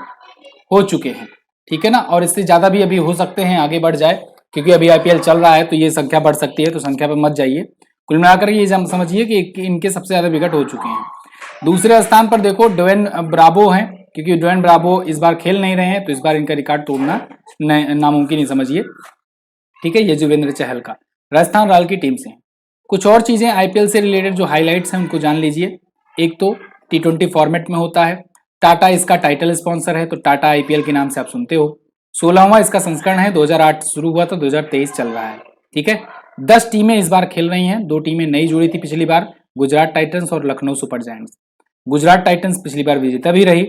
हो चुके हैं, ठीक है ना। और इससे ज्यादा भी अभी हो सकते हैं, आगे बढ़ जाए, क्योंकि अभी आईपीएल चल रहा है तो ये संख्या बढ़ सकती है, तो संख्या पे मत जाइए। कुल मिलाकर ये समझिए कि इनके सबसे ज्यादा विकेट हो चुके हैं। दूसरे स्थान पर देखो ड्वेन ब्रावो हैं, क्योंकि ड्वेन ब्रावो इस बार खेल नहीं रहे हैं, तो इस बार इनका रिकॉर्ड तोड़ना नामुमकिन ही समझिए, ठीक है। यजुवेंद्र चहल का राजस्थान रॉयल की टीम से। कुछ और चीजें आईपीएल से रिलेटेड जो हाईलाइट्स हैं उनको जान लीजिए। एक तो T20 फॉर्मेट में होता है, टाटा इसका टाइटल स्पॉन्सर है, तो टाटा आईपीएल के नाम से आप सुनते हो। 16वां इसका संस्करण है, 2008 शुरू हुआ था, 2023 चल रहा है, ठीक है। 10 टीमें इस बार खेल रही हैं, 2 टीमें नई जुड़ी थी पिछली बार, गुजरात टाइटंस और Lucknow super giants. Gujarat Titans पिछली बार विजेता भी रही।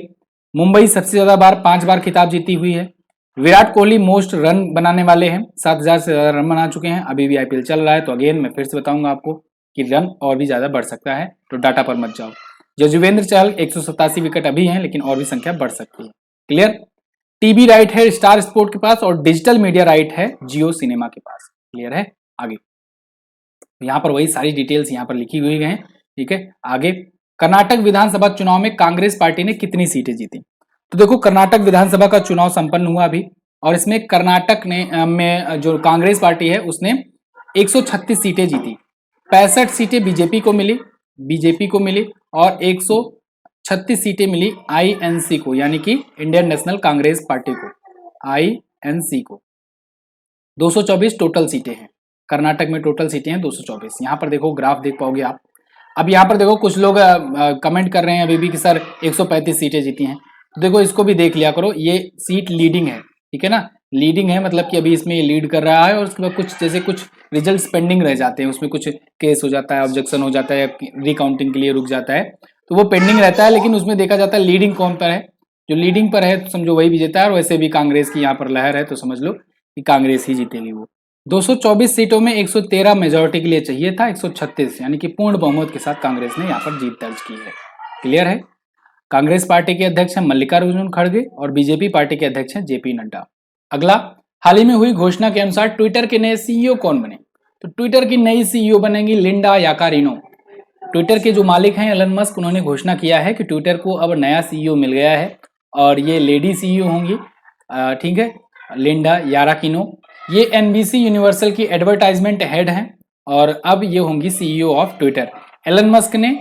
मुंबई सबसे ज्यादा बार 5 बार खिताब जीती हुई है। विराट कोहली मोस्ट रन बनाने वाले हैं, 7000 से ज्यादा रन बना चुके हैं। अभी भी आईपीएल चल रहा है, तो अगेन मैं फिर से बताऊंगा आपको कि रन और भी ज्यादा बढ़ सकता है, तो डाटा पर मत जाओ। यजुवेंद्र चहल 187 विकेट अभी हैं, लेकिन और भी संख्या बढ़ सकती है। क्लियर? टीवी राइट है स्टार स्पोर्ट के पास, और डिजिटल मीडिया राइट है जियो सिनेमा के पास। क्लियर है? आगे यहाँ पर वही सारी डिटेल्स यहाँ पर लिखी हुई हैं, ठीक है। आगे, कर्नाटक विधानसभा चुनाव में कांग्रेस पार्टी ने कितनी सीटें जीती? तो देखो, कर्नाटक विधानसभा का चुनाव संपन्न हुआ अभी, और इसमें कर्नाटक ने में जो कांग्रेस पार्टी है उसने 136 सीटें जीती। 65 सीटें बीजेपी को मिली, और 136 सीटें मिली आईएनसी को, यानी कि इंडियन नेशनल कांग्रेस पार्टी को, आईएनसी को। 224 टोटल सीटें हैं कर्नाटक में, टोटल सीटें हैं 224। यहाँ पर देखो, ग्राफ देख पाओगे आप। अब यहाँ पर देखो, कुछ लोग कमेंट कर रहे हैं अभी भी कि सर 135 सीटें जीती हैं। तो देखो, इसको भी देख लिया करो, ये सीट लीडिंग है, ठीक है ना। लीडिंग है मतलब कि अभी इसमें ये लीड कर रहा है, और उसके बाद कुछ रिजल्ट्स पेंडिंग रह जाते हैं, उसमें कुछ केस हो जाता है, ऑब्जेक्शन हो जाता है, रिकाउंटिंग के लिए रुक जाता है, तो वो पेंडिंग रहता है। लेकिन उसमें देखा जाता है लीडिंग कौन पर है, जो लीडिंग पर है तो समझो वही विजेता है। और वैसे भी कांग्रेस की यहाँ पर लहर है, तो समझ लो कि कांग्रेस ही जीतेगी। वो 224 सीटों में 113 मेजोरिटी के लिए चाहिए था, 136 यानी कि पूर्ण बहुमत के साथ कांग्रेस ने यहाँ पर जीत दर्ज की है। क्लियर है? कांग्रेस पार्टी के अध्यक्ष हैं मल्लिकार्जुन खड़गे, और बीजेपी पार्टी के अध्यक्ष हैं जेपी नड्डा। अगला, हाल ही में हुई घोषणा के अनुसार ट्विटर के नए सीईओ कौन बने? तो ट्विटर की नई सीईओ बनेंगी लिंडा याकारिनो। ट्विटर के जो मालिक हैं एलन मस्क, उन्होंने घोषणा किया है कि ट्विटर को अब नया सीईओ मिल गया है, और ये लेडी सीईओ होंगी, ठीक है, लिंडा याराकिनो। ये एनबीसी यूनिवर्सल की एडवर्टाइजमेंट हेड हैं, और अब ये होंगी CEO of Twitter. Elon Musk ने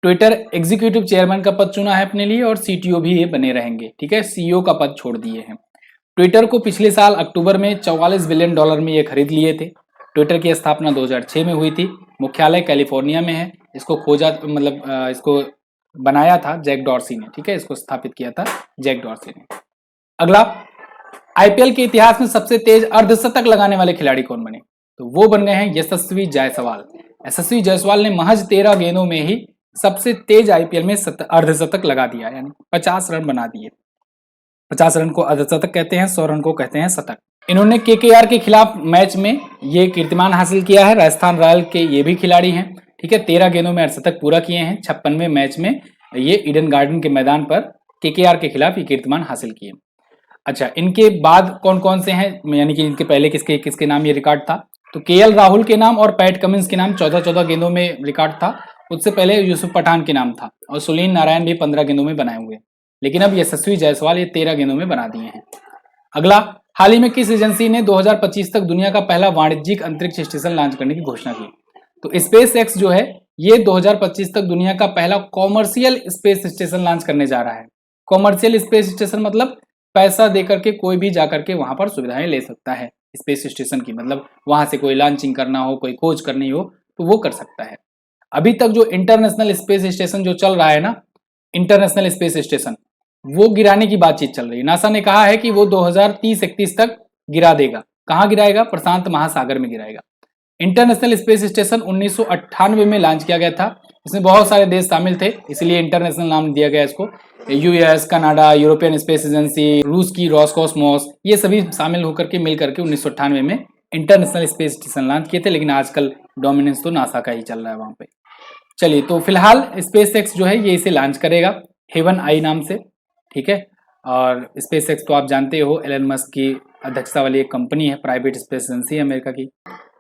ट्विटर एग्जीक्यूटिव चेयरमैन का पद चुना है अपने लिए, और सीटीओ भी ये बने रहेंगे, ठीक है। सीईओ का पद छोड़ दिए हैं। ट्विटर को पिछले साल अक्टूबर में $44 बिलियन में ये खरीद लिए थे। ट्विटर की स्थापना 2006 में हुई थी। मुख्यालय कैलिफोर्निया में है। इसको इसको बनाया था जैक डॉर्सी ने, ठीक है, इसको स्थापित किया था जैक डॉर्सी ने। अगला, आईपीएल के इतिहास में सबसे तेज अर्धशतक लगाने वाले खिलाड़ी कौन बने? तो वो बन गए हैं यशस्वी जायसवाल। यशस्वी जायसवाल ने महज 13 गेंदों में ही सबसे तेज आईपीएल में अर्धशतक लगा दिया, यानी 50 रन बना दिए। 50 रन को अर्धशतक कहते हैं, 100 रन को कहते हैं शतक। इन्होंने केकेआर के खिलाफ मैच में ये कीर्तिमान हासिल किया है। राजस्थान रॉयल के ये भी खिलाड़ी हैं, ठीक है। 13 गेंदों में अर्धशतक पूरा किए हैं। 56वें मैच में ये ईडन गार्डन के मैदान पर केकेआर के खिलाफ ये कीर्तिमान हासिल किए। अच्छा, इनके बाद कौन कौन से हैं, यानी कि इनके पहले किसके किसके नाम ये रिकॉर्ड था? तो केएल राहुल के नाम और पैट कमिंस के नाम 14-14 गेंदों में रिकॉर्ड था। उससे पहले यूसुफ पठान के नाम था, और सुनील नारायण भी 15 गेंदों में बनाए हुए। लेकिन अब यशस्वी जायसवाल ये 13 गेंदों में बना दिए हैं। अगला, हाल ही में किस एजेंसी ने 2025 तक दुनिया का पहला वाणिज्यिक अंतरिक्ष स्टेशन लॉन्च करने की घोषणा की? तो स्पेस एक्स जो है ये 2025 तक दुनिया का पहला कॉमर्शियल स्पेस स्टेशन लॉन्च करने जा रहा है। कॉमर्शियल स्पेस स्टेशन मतलब पैसा देकर के कोई भी जाकर के वहां पर सुविधाएं ले सकता है स्पेस स्टेशन की, मतलब वहां से कोई लॉन्चिंग करना हो, कोई खोज करनी हो, तो वो कर सकता है। अभी तक जो इंटरनेशनल स्पेस स्टेशन जो चल रहा है ना, इंटरनेशनल स्पेस स्टेशन, वो गिराने की बातचीत चल रही है। नासा ने कहा है कि वो 2030-31 तक गिरा देगा। कहाँ गिराएगा? प्रशांत महासागर में गिराएगा। इंटरनेशनल स्पेस स्टेशन 1998 में लॉन्च किया गया था। इसमें बहुत सारे देश शामिल थे, इसलिए इंटरनेशनल नाम दिया गया इसको। US, Canada, European space agency, रूस की रॉसकॉस्मोस, ये सभी शामिल होकर के मिल करके 1998 में इंटरनेशनल स्पेस स्टेशन लॉन्च किए थे। लेकिन आजकल डोमिनेंस तो नासा का ही चल रहा है वहां पे। चलिए, तो फिलहाल स्पेस एक्स जो है ये इसे लॉन्च करेगा हेवन आई नाम से। ठीक है। और स्पेस एक्स तो आप जानते हो, एलन मस्क की अध्यक्षता वाली एक कंपनी है, प्राइवेट स्पेस एजेंसी है अमेरिका की।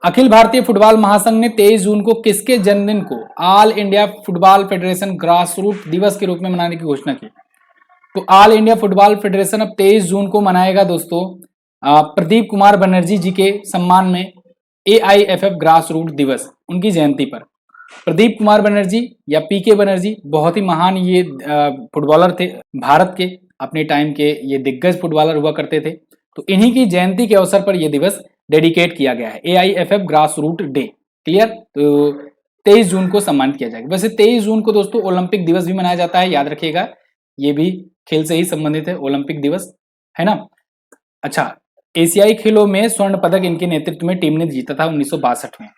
अखिल भारतीय फुटबॉल महासंघ ने 23 जून को किसके जन्मदिन को all India football federation grassroot दिवस के रूप में मनाने की घोषणा की? तो ऑल इंडिया फुटबॉल फेडरेशन अब 23 जून को मनाएगा दोस्तों प्रदीप कुमार बनर्जी जी के सम्मान में AIFF ग्रास रूट दिवस, उनकी जयंती पर। प्रदीप कुमार बनर्जी या PK बनर्जी बहुत ही महान ये फुटबॉलर थे भारत के, अपने टाइम के ये दिग्गज फुटबॉलर हुआ करते थे। तो इन्हीं की जयंती के अवसर पर यह दिवस डेडिकेट किया गया है, AIFF grass root day. Clear? तो 23 जून को सम्मानित किया जाएगा। वैसे 23 जून को दोस्तों ओलंपिक दिवस भी मनाया जाता है, याद रखिएगा, ये भी खेल से ही संबंधित है, ओलंपिक दिवस है ना। अच्छा, एशियाई खेलों में स्वर्ण पदक इनके नेतृत्व में टीम ने जीता था 1962 में।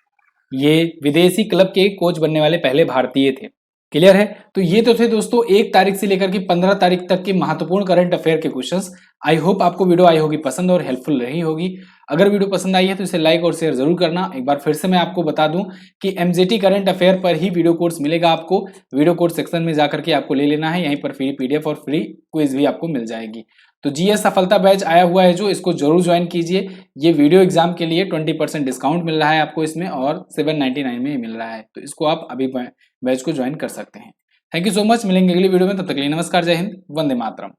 ये विदेशी क्लब के कोच बनने वाले पहले भारतीय थे। क्लियर है? तो ये तो थे दोस्तों 1 तारीख से लेकर के 15 तारीख तक के महत्वपूर्ण करंट अफेयर के क्वेश्चंस। आई होप आपको वीडियो आई होगी पसंद और हेल्पफुल रही होगी। अगर वीडियो पसंद आई है तो इसे लाइक और शेयर जरूर करना। एक बार फिर से मैं आपको बता दूं कि MJT करंट अफेयर पर ही वीडियो कोर्स मिलेगा आपको। वीडियो कोर्स सेक्शन में जाकर के आपको ले लेना है, यहीं पर फ्री PDF और फ्री क्विज भी आपको मिल जाएगी। तो GS सफलता बैच आया हुआ है जो, इसको जरूर ज्वाइन कीजिए। ये वीडियो एग्जाम के लिए 20% डिस्काउंट मिल रहा है आपको इसमें, और 799 में ही मिल रहा है। तो इसको आप अभी बैच को ज्वाइन कर सकते हैं। थैंक यू सो मच, मिलेंगे अगली वीडियो में, तब तक के लिए नमस्कार, जय हिंद, वंदे मातरम।